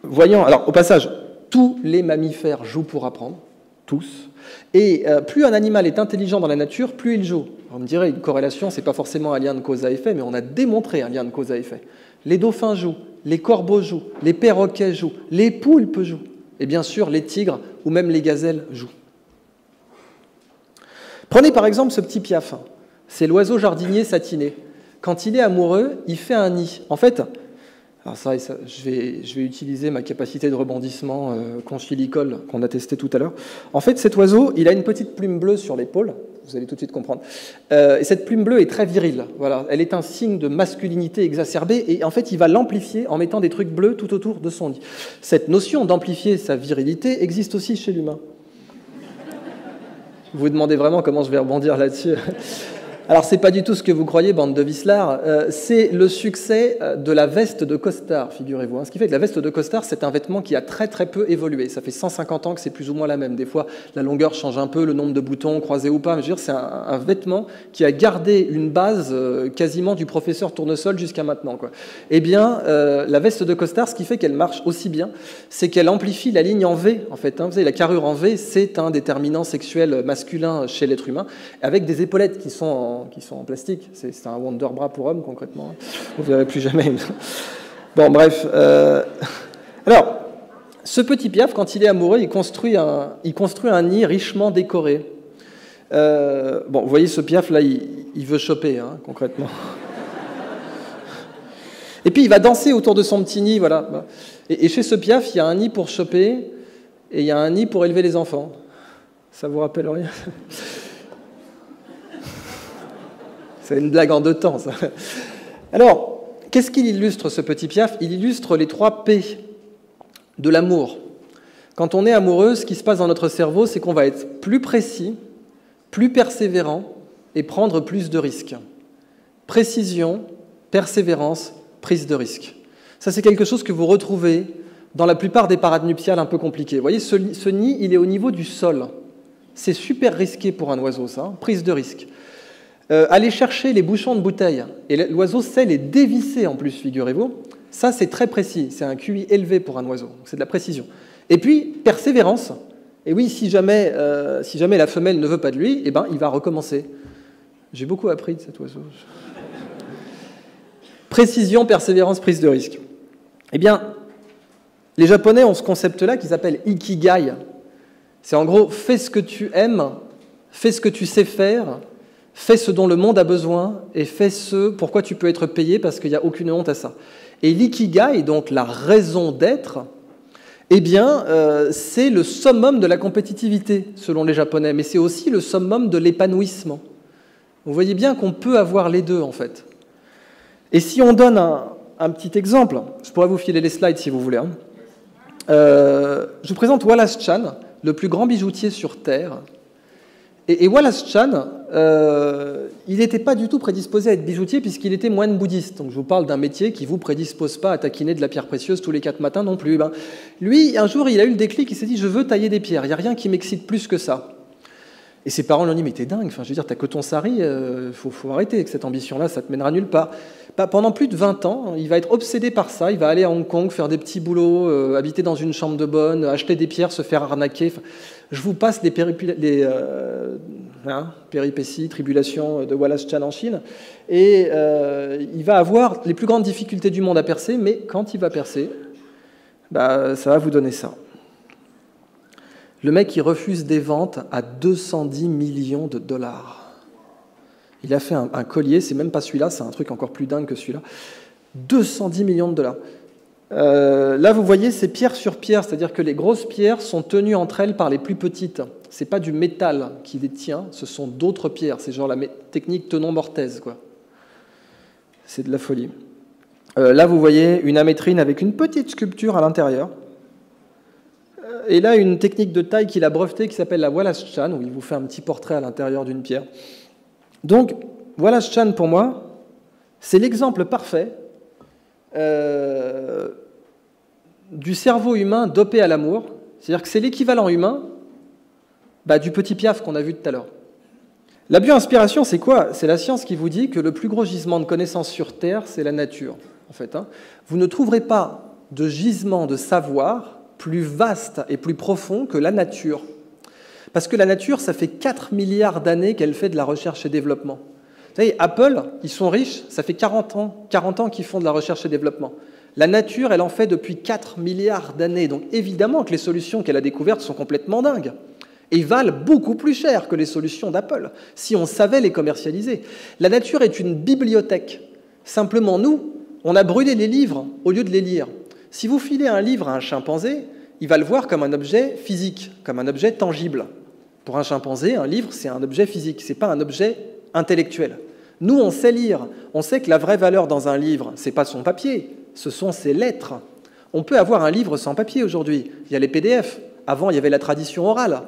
Speaker 2: voyons, au passage, tous les mammifères jouent pour apprendre, tous. Et plus un animal est intelligent dans la nature, plus il joue. On me dirait, une corrélation, ce n'est pas forcément un lien de cause à effet, mais on a démontré un lien de cause à effet. Les dauphins jouent, les corbeaux jouent, les perroquets jouent, les poulpes jouent. Et bien sûr, les tigres ou même les gazelles jouent. Prenez par exemple ce petit piaf. C'est l'oiseau jardinier satiné. Quand il est amoureux, il fait un nid. En fait, alors je vais utiliser ma capacité de rebondissement conchilicole qu'on a testé tout à l'heure. En fait, cet oiseau, il a une petite plume bleue sur l'épaule. Vous allez tout de suite comprendre. Et cette plume bleue est très virile. Voilà, elle est un signe de masculinité exacerbée. Et en fait, il va l'amplifier en mettant des trucs bleus tout autour de son nid. Cette notion d'amplifier sa virilité existe aussi chez l'humain. Vous vous demandez vraiment comment je vais rebondir là-dessus. Alors, ce n'est pas du tout ce que vous croyez, bande de vicelards. C'est le succès de la veste de costard, figurez-vous. Ce qui fait que la veste de costard, c'est un vêtement qui a très très peu évolué. Ça fait 150 ans que c'est plus ou moins la même. Des fois, la longueur change un peu, le nombre de boutons, croisés ou pas. Mais je veux dire, c'est un vêtement qui a gardé une base quasiment du professeur Tournesol jusqu'à maintenant, quoi. Eh bien, la veste de costard, ce qui fait qu'elle marche aussi bien, c'est qu'elle amplifie la ligne en V, en fait. Vous savez, la carrure en V, c'est un déterminant sexuel masculin chez l'être humain, avec des épaulettes qui sont en plastique. C'est un Wonderbra pour homme, concrètement. Vous ne verrez plus jamais. Bon, bref. Alors, ce petit piaf, quand il est amoureux, il construit un nid richement décoré. Bon, vous voyez, ce piaf, là, il veut choper, hein, concrètement. Et puis, il va danser autour de son petit nid, voilà. Et chez ce piaf, il y a un nid pour choper et il y a un nid pour élever les enfants. Ça vous rappelle rien? C'est une blague en 2 temps, ça. Alors, qu'est-ce qu'il illustre, ce petit piaf? Il illustre les 3 P de l'amour. Quand on est amoureux, ce qui se passe dans notre cerveau, c'est qu'on va être plus précis, plus persévérant et prendre plus de risques. Précision, persévérance, prise de risque. Ça, c'est quelque chose que vous retrouvez dans la plupart des parades nuptiales un peu compliquées. Vous voyez, ce nid, il est au niveau du sol. C'est super risqué pour un oiseau, ça, hein, prise de risque. Aller chercher les bouchons de bouteille, et l'oiseau sait les dévisser en plus, figurez-vous, ça c'est très précis, c'est un QI élevé pour un oiseau, c'est de la précision. Et puis, persévérance, et oui, si jamais la femelle ne veut pas de lui, eh ben, il va recommencer. J'ai beaucoup appris de cet oiseau. Précision, persévérance, prise de risque. Eh bien, les Japonais ont ce concept-là qu'ils appellent ikigai. C'est en gros, fais ce que tu aimes, fais ce que tu sais faire, fais ce dont le monde a besoin et fais ce pourquoi tu peux être payé parce qu'il n'y a aucune honte à ça. Et l'ikigai, donc la raison d'être, eh bien, c'est le summum de la compétitivité, selon les Japonais, mais c'est aussi le summum de l'épanouissement. Vous voyez bien qu'on peut avoir les deux, en fait. Et si on donne un petit exemple, je pourrais vous filer les slides si vous voulez. Hein. Je vous présente Wallace Chan, le plus grand bijoutier sur Terre. Et Wallace Chan, il n'était pas du tout prédisposé à être bijoutier puisqu'il était moine bouddhiste. Donc je vous parle d'un métier qui ne vous prédispose pas à taquiner de la pierre précieuse tous les 4 matins non plus. Ben, lui, un jour, il a eu le déclic, il s'est dit « je veux tailler des pierres, il n'y a rien qui m'excite plus que ça ». Et ses parents lui ont dit « mais t'es dingue, enfin, je veux dire, t'as que ton sari, faut arrêter avec cette ambition-là, ça te mènera nulle part ». Pendant plus de 20 ans, il va être obsédé par ça, il va aller à Hong Kong, faire des petits boulots, habiter dans une chambre de bonne, acheter des pierres, se faire arnaquer. Enfin, je vous passe les péripéties, tribulations de Wallace Chan en Chine. Et il va avoir les plus grandes difficultés du monde à percer, mais quand il va percer, ça va vous donner ça. Le mec, il refuse des ventes à 210 millions de dollars. Il a fait un collier, c'est même pas celui-là, c'est un truc encore plus dingue que celui-là. 210 millions de dollars. Là, vous voyez, c'est pierre sur pierre, c'est-à-dire que les grosses pierres sont tenues entre elles par les plus petites. C'est pas du métal qui les tient, ce sont d'autres pierres. C'est genre la technique tenon-mortaise, quoi. C'est de la folie. Là, vous voyez une amétrine avec une petite sculpture à l'intérieur. Et là, une technique de taille qu'il a brevetée qui s'appelle la Wallace Chan, où il vous fait un petit portrait à l'intérieur d'une pierre. Donc, Wallace Chan, pour moi, c'est l'exemple parfait du cerveau humain dopé à l'amour. C'est-à-dire que c'est l'équivalent humain du petit Piaf qu'on a vu tout à l'heure. La bio-inspiration, c'est quoi? C'est la science qui vous dit que le plus gros gisement de connaissances sur Terre, c'est la nature. En fait, vous ne trouverez pas de gisement de savoir plus vaste et plus profond que la nature. Parce que la nature, ça fait 4 milliards d'années qu'elle fait de la recherche et développement. Vous savez, Apple, ils sont riches, ça fait 40 ans qu'ils font de la recherche et développement. La nature, elle en fait depuis 4 milliards d'années. Donc évidemment que les solutions qu'elle a découvertes sont complètement dingues. Et valent beaucoup plus cher que les solutions d'Apple, si on savait les commercialiser. La nature est une bibliothèque. Simplement, nous, on a brûlé les livres au lieu de les lire. Si vous filez un livre à un chimpanzé, il va le voir comme un objet physique, comme un objet tangible. Pour un chimpanzé, un livre, c'est un objet physique, ce n'est pas un objet intellectuel. Nous, on sait lire, on sait que la vraie valeur dans un livre, ce n'est pas son papier, ce sont ses lettres. On peut avoir un livre sans papier aujourd'hui, il y a les PDF, avant il y avait la tradition orale.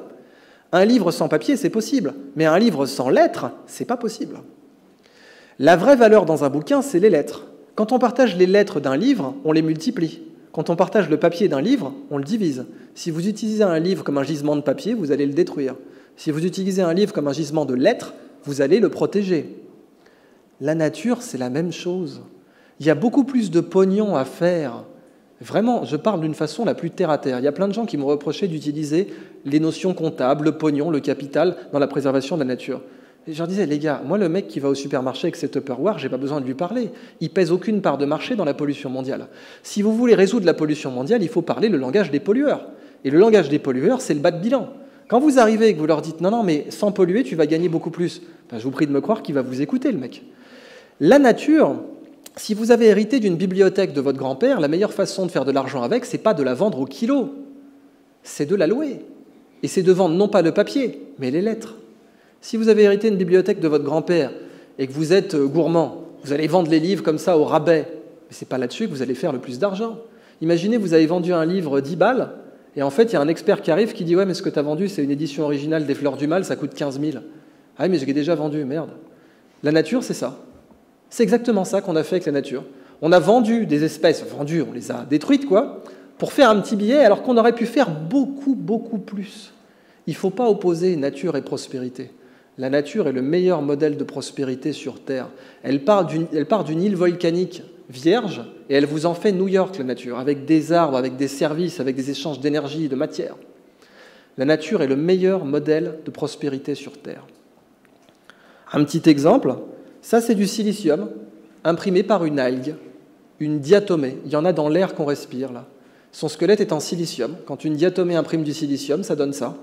Speaker 2: Un livre sans papier, c'est possible, mais un livre sans lettres, c'est pas possible. La vraie valeur dans un bouquin, c'est les lettres. Quand on partage les lettres d'un livre, on les multiplie. Quand on partage le papier d'un livre, on le divise. Si vous utilisez un livre comme un gisement de papier, vous allez le détruire. Si vous utilisez un livre comme un gisement de lettres, vous allez le protéger. La nature, c'est la même chose. Il y a beaucoup plus de pognon à faire. Vraiment, je parle d'une façon la plus terre-à-terre. Il y a plein de gens qui m'ont reproché d'utiliser les notions comptables, le pognon, le capital, dans la préservation de la nature. Et je leur disais, les gars, moi, le mec qui va au supermarché avec ses Tupperware, j'ai pas besoin de lui parler. Il pèse aucune part de marché dans la pollution mondiale. Si vous voulez résoudre la pollution mondiale, il faut parler le langage des pollueurs. Et le langage des pollueurs, c'est le bas de bilan. Quand vous arrivez et que vous leur dites, non, mais sans polluer, tu vas gagner beaucoup plus, je vous prie de me croire qu'il va vous écouter, le mec. La nature, si vous avez hérité d'une bibliothèque de votre grand-père, la meilleure façon de faire de l'argent avec, c'est pas de la vendre au kilo, c'est de la louer. Et c'est de vendre non pas le papier, mais les lettres. Si vous avez hérité une bibliothèque de votre grand-père et que vous êtes gourmand, vous allez vendre les livres comme ça au rabais. Mais ce n'est pas là-dessus que vous allez faire le plus d'argent. Imaginez, vous avez vendu un livre 10 balles, et en fait, il y a un expert qui arrive qui dit « Ouais, mais ce que tu as vendu, c'est une édition originale des Fleurs du Mal, ça coûte 15 000. » Ah oui, mais je l'ai déjà vendu, merde. La nature, c'est ça. C'est exactement ça qu'on a fait avec la nature. On a vendu des espèces, on les a détruites, quoi, pour faire un petit billet, alors qu'on aurait pu faire beaucoup, beaucoup plus. Il ne faut pas opposer nature et prospérité. La nature est le meilleur modèle de prospérité sur Terre. Elle part d'une île volcanique vierge et elle vous en fait New York, la nature, avec des arbres, avec des services, avec des échanges d'énergie, de matière. La nature est le meilleur modèle de prospérité sur Terre. Un petit exemple, ça c'est du silicium imprimé par une algue, une diatomée. Il y en a dans l'air qu'on respire, là. Son squelette est en silicium. Quand une diatomée imprime du silicium, ça donne ça.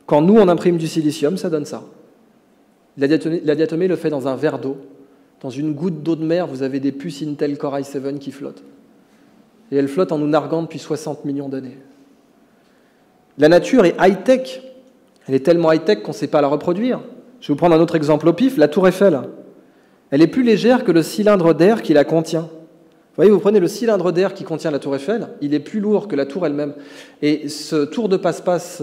Speaker 2: Quand nous, on imprime du silicium, ça donne ça. La diatomée le fait dans un verre d'eau. Dans une goutte d'eau de mer, vous avez des puces Intel Core i7 qui flottent. Et elles flottent en nous narguant depuis 60 millions d'années. La nature est high-tech. Elle est tellement high-tech qu'on ne sait pas la reproduire. Je vais vous prendre un autre exemple au pif, la tour Eiffel. Elle est plus légère que le cylindre d'air qui la contient. Vous voyez, vous prenez le cylindre d'air qui contient la tour Eiffel, il est plus lourd que la tour elle-même. Et ce tour de passe-passe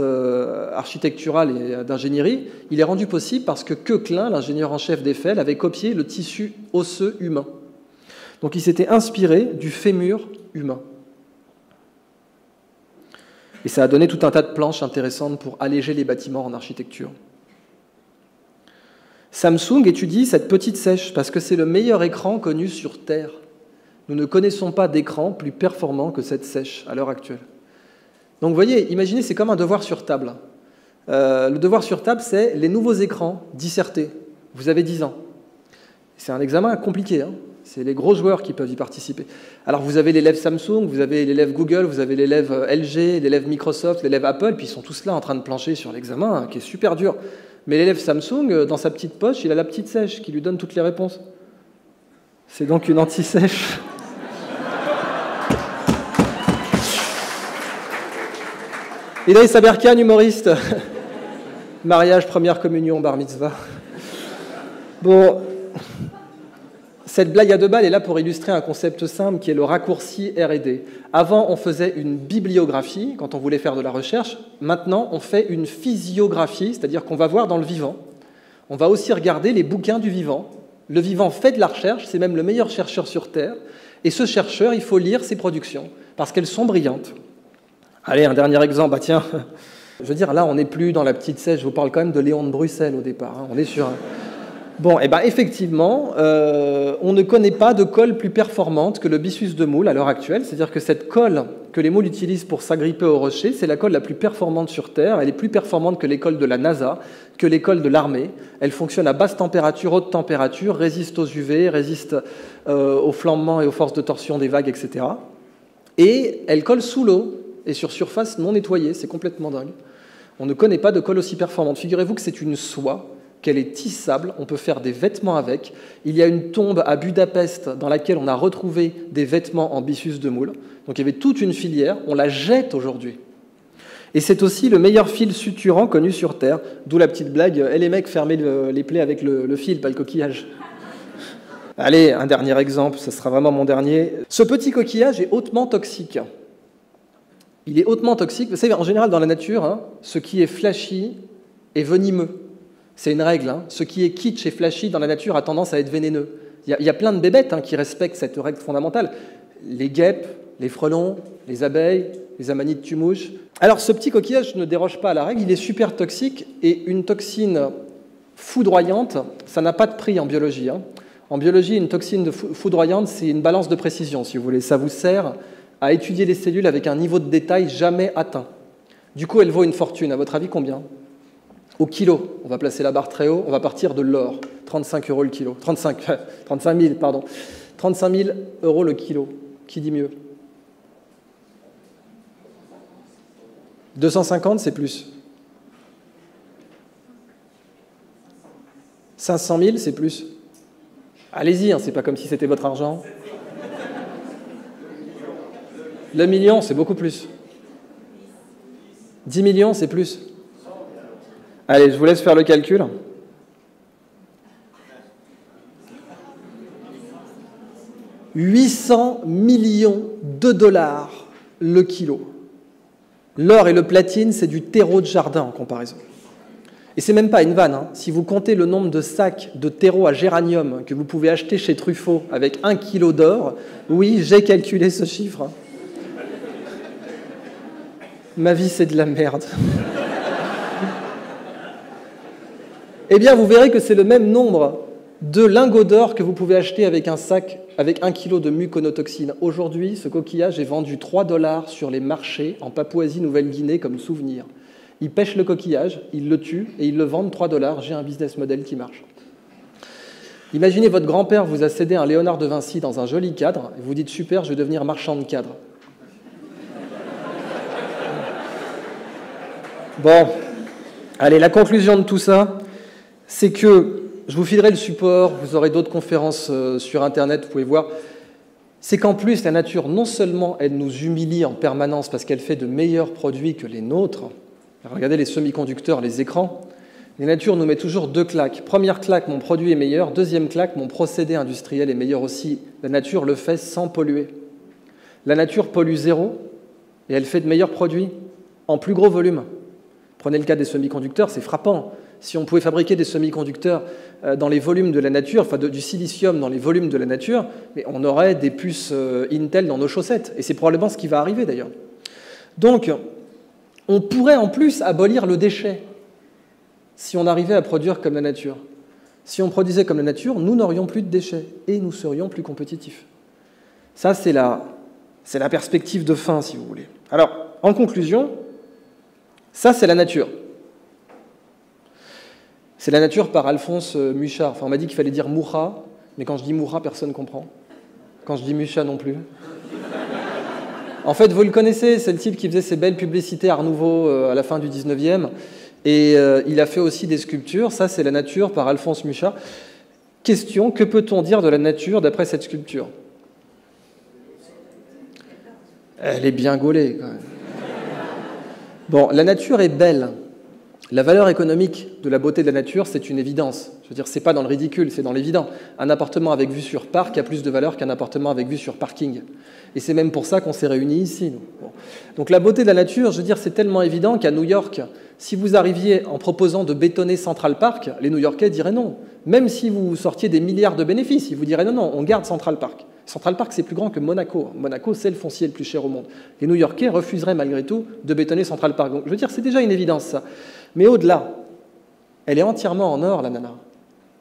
Speaker 2: architectural et d'ingénierie, il est rendu possible parce que Koechlin, l'ingénieur en chef d'Eiffel, avait copié le tissu osseux humain. Donc il s'était inspiré du fémur humain. Et ça a donné tout un tas de planches intéressantes pour alléger les bâtiments en architecture. Samsung étudie cette petite sèche parce que c'est le meilleur écran connu sur Terre. Nous ne connaissons pas d'écran plus performant que cette sèche à l'heure actuelle. Donc vous voyez, imaginez, c'est comme un devoir sur table. Le devoir sur table, c'est les nouveaux écrans dissertés. Vous avez 10 ans. C'est un examen compliqué, hein. C'est les gros joueurs qui peuvent y participer. Alors vous avez l'élève Samsung, vous avez l'élève Google, vous avez l'élève LG, l'élève Microsoft, l'élève Apple, puis ils sont tous là en train de plancher sur l'examen, hein, qui est super dur. Mais l'élève Samsung, dans sa petite poche, il a la petite sèche qui lui donne toutes les réponses. C'est donc une anti-sèche. Idriss Aberkan, humoriste. Mariage, première communion, bar mitzvah. Bon, cette blague à 2 balles est là pour illustrer un concept simple qui est le raccourci R&D. Avant, on faisait une bibliographie quand on voulait faire de la recherche. Maintenant, on fait une physiographie, c'est-à-dire qu'on va voir dans le vivant. On va aussi regarder les bouquins du vivant. Le vivant fait de la recherche, c'est même le meilleur chercheur sur Terre. Et ce chercheur, il faut lire ses productions, parce qu'elles sont brillantes. Allez, un dernier exemple. Bah tiens, je veux dire, là, on n'est plus dans la petite sèche. Je vous parle quand même de Léon de Bruxelles au départ. Hein. On est sur un... Bon, et ben effectivement, on ne connaît pas de colle plus performante que le byssus de moule à l'heure actuelle. C'est-à-dire que cette colle que les moules utilisent pour s'agripper au rocher, c'est la colle la plus performante sur Terre. Elle est plus performante que les colles de la NASA, que les colles de l'armée. Elle fonctionne à basse température, haute température, résiste aux UV, résiste aux flambements et aux forces de torsion des vagues, etc. Et elle colle sous l'eau et sur surface non nettoyée. C'est complètement dingue. On ne connaît pas de colle aussi performante. Figurez-vous que c'est une soie, qu'elle est tissable, on peut faire des vêtements avec. Il y a une tombe à Budapest dans laquelle on a retrouvé des vêtements en byssus de moule. Donc il y avait toute une filière, on la jette aujourd'hui. Et c'est aussi le meilleur fil suturant connu sur Terre, d'où la petite blague, les mecs, fermez les plaies avec le fil, pas le coquillage. Allez, un dernier exemple, ce sera vraiment mon dernier. Ce petit coquillage est hautement toxique. Il est hautement toxique. Vous savez, en général, dans la nature, hein, ce qui est flashy est venimeux. C'est une règle. Hein. Ce qui est kitsch et flashy dans la nature a tendance à être vénéneux. Il y a plein de bébêtes hein, qui respectent cette règle fondamentale. Les guêpes, les frelons, les abeilles, les amanites tumouches. Alors, ce petit coquillage ne déroge pas à la règle. Il est super toxique et une toxine foudroyante, ça n'a pas de prix en biologie. Hein. En biologie, une toxine foudroyante, c'est une balance de précision, si vous voulez. Ça vous sert à étudier les cellules avec un niveau de détail jamais atteint. Du coup, elle vaut une fortune. À votre avis, combien ? Au kilo. On va placer la barre très haut. On va partir de l'or. 35 € le kilo. 35 000, pardon. 35 000 € le kilo. Qui dit mieux ? 250, c'est plus. 500 000, c'est plus. Allez-y, hein, c'est pas comme si c'était votre argent. Le million, c'est beaucoup plus. 10 millions, c'est plus. Allez, je vous laisse faire le calcul. « 800 millions de dollars le kilo. L'or et le platine, c'est du terreau de jardin en comparaison. Et c'est même pas une vanne. Hein. Si vous comptez le nombre de sacs de terreau à géranium que vous pouvez acheter chez Truffaut avec 1 kilo d'or, oui, j'ai calculé ce chiffre. Hein. Ma vie, c'est de la merde. Eh bien, vous verrez que c'est le même nombre de lingots d'or que vous pouvez acheter avec un sac avec 1 kg de muconotoxine. Aujourd'hui, ce coquillage est vendu 3 $ sur les marchés en Papouasie-Nouvelle-Guinée comme souvenir. Ils pêchent le coquillage, ils le tuent et ils le vendent 3 $. J'ai un business model qui marche. Imaginez votre grand-père vous a cédé un Léonard de Vinci dans un joli cadre et vous dites « Super, je vais devenir marchand de cadres ». Bon, allez, la conclusion de tout ça, c'est que je vous filerai le support, vous aurez d'autres conférences sur Internet, vous pouvez voir. C'est qu'en plus, la nature, non seulement elle nous humilie en permanence parce qu'elle fait de meilleurs produits que les nôtres, regardez les semi-conducteurs, les écrans, La nature nous met toujours 2 claques. Première claque, mon produit est meilleur. Deuxième claque, mon procédé industriel est meilleur aussi. La nature le fait sans polluer. La nature pollue 0 et elle fait de meilleurs produits en plus gros volume. Prenez le cas des semi-conducteurs, c'est frappant. Si on pouvait fabriquer des semi-conducteurs dans les volumes de la nature, enfin du silicium dans les volumes de la nature, mais on aurait des puces Intel dans nos chaussettes. Et c'est probablement ce qui va arriver d'ailleurs. Donc, on pourrait en plus abolir le déchet si on arrivait à produire comme la nature. Si on produisait comme la nature, nous n'aurions plus de déchets et nous serions plus compétitifs. Ça, c'est la perspective de fin, si vous voulez. Alors, en conclusion, ça, c'est la nature. C'est la nature par Alphonse Mucha. Enfin, on m'a dit qu'il fallait dire Mucha, mais quand je dis Mucha, personne ne comprend. Quand je dis Mucha non plus. En fait, vous le connaissez, c'est le type qui faisait ces belles publicités Art Nouveau à la fin du 19e. Et il a fait aussi des sculptures. Ça, c'est la nature par Alphonse Mucha. Question, que peut-on dire de la nature d'après cette sculpture? Elle est bien gaulée, quand même. Bon, la nature est belle. La valeur économique de la beauté de la nature, c'est une évidence. Je veux dire, c'est pas dans le ridicule, c'est dans l'évident. Un appartement avec vue sur parc a plus de valeur qu'un appartement avec vue sur parking. Et c'est même pour ça qu'on s'est réunis ici, nous. Bon. Donc la beauté de la nature, je veux dire, c'est tellement évident qu'à New York, si vous arriviez en proposant de bétonner Central Park, les New-Yorkais diraient non. Même si vous sortiez des milliards de bénéfices, ils vous diraient non, non, on garde Central Park. Central Park, c'est plus grand que Monaco. Monaco, c'est le foncier le plus cher au monde. Les New-Yorkais refuseraient malgré tout de bétonner Central Park. Donc, je veux dire, c'est déjà une évidence, ça. Mais au-delà, elle est entièrement en or, la nana.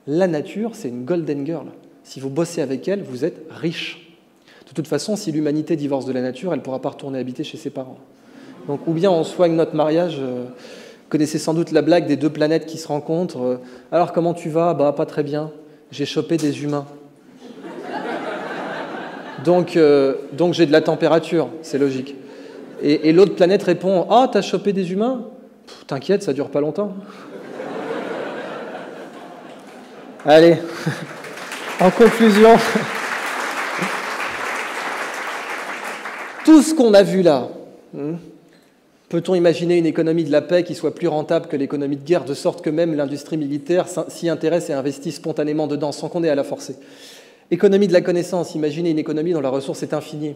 Speaker 2: La nature, c'est une golden girl. Si vous bossez avec elle, vous êtes riche. De toute façon, si l'humanité divorce de la nature, elle ne pourra pas retourner habiter chez ses parents. Donc, ou bien on soigne notre mariage. Vous connaissez sans doute la blague des 2 planètes qui se rencontrent. Alors, comment tu vas? Bah, pas très bien. J'ai chopé des humains. Donc j'ai de la température, c'est logique. Et l'autre planète répond « Ah, t'as chopé des humains? T'inquiète, ça dure pas longtemps. » Allez, en conclusion, tout ce qu'on a vu là, peut-on imaginer une économie de la paix qui soit plus rentable que l'économie de guerre, de sorte que même l'industrie militaire s'y intéresse et investit spontanément dedans, sans qu'on ait à la forcer? Économie de la connaissance, imaginez une économie dont la ressource est infinie.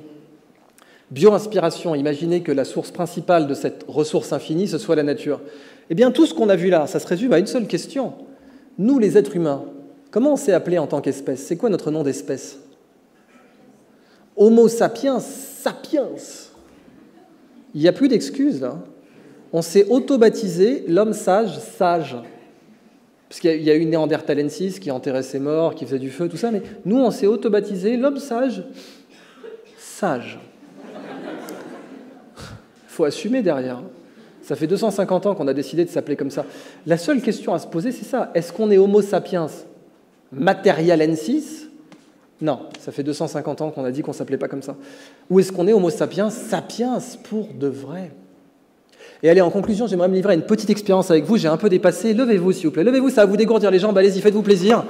Speaker 2: Bio-inspiration, imaginez que la source principale de cette ressource infinie, ce soit la nature. Eh bien, tout ce qu'on a vu là, ça se résume à une seule question. Nous, les êtres humains, comment on s'est appelés en tant qu'espèce? C'est quoi notre nom d'espèce? Homo sapiens, sapiens. Il n'y a plus d'excuses, là. On s'est auto-baptisé l'homme sage, sage. Parce qu'il y a eu Néandertalensis qui enterrait ses morts, qui faisait du feu, tout ça, mais nous, on s'est auto-baptisé l'homme sage, sage. Il faut assumer derrière. Ça fait 250 ans qu'on a décidé de s'appeler comme ça. La seule question à se poser, c'est ça. Est-ce qu'on est Homo sapiens materialensis? Non, ça fait 250 ans qu'on a dit qu'on ne s'appelait pas comme ça. Ou est-ce qu'on est Homo sapiens, sapiens pour de vrai? Et allez, en conclusion, j'aimerais me livrer à une petite expérience avec vous. J'ai un peu dépassé. Levez-vous, s'il vous plaît. Levez-vous, ça va vous dégourdir les jambes. Allez-y, faites-vous plaisir.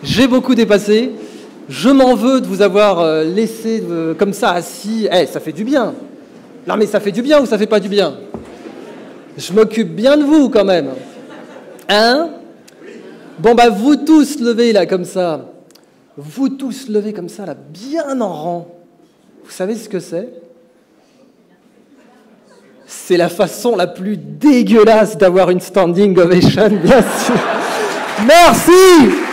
Speaker 2: J'ai beaucoup dépassé. Je m'en veux de vous avoir laissé comme ça, assis. Ça fait du bien. Non, mais ça fait du bien ou ça fait pas du bien? Je m'occupe bien de vous, quand même. Hein? Bon, bah, vous tous levez, là, comme ça. Vous tous levez comme ça, là, bien en rang. Vous savez ce que c'est? C'est la façon la plus dégueulasse d'avoir une standing ovation, bien sûr. Merci!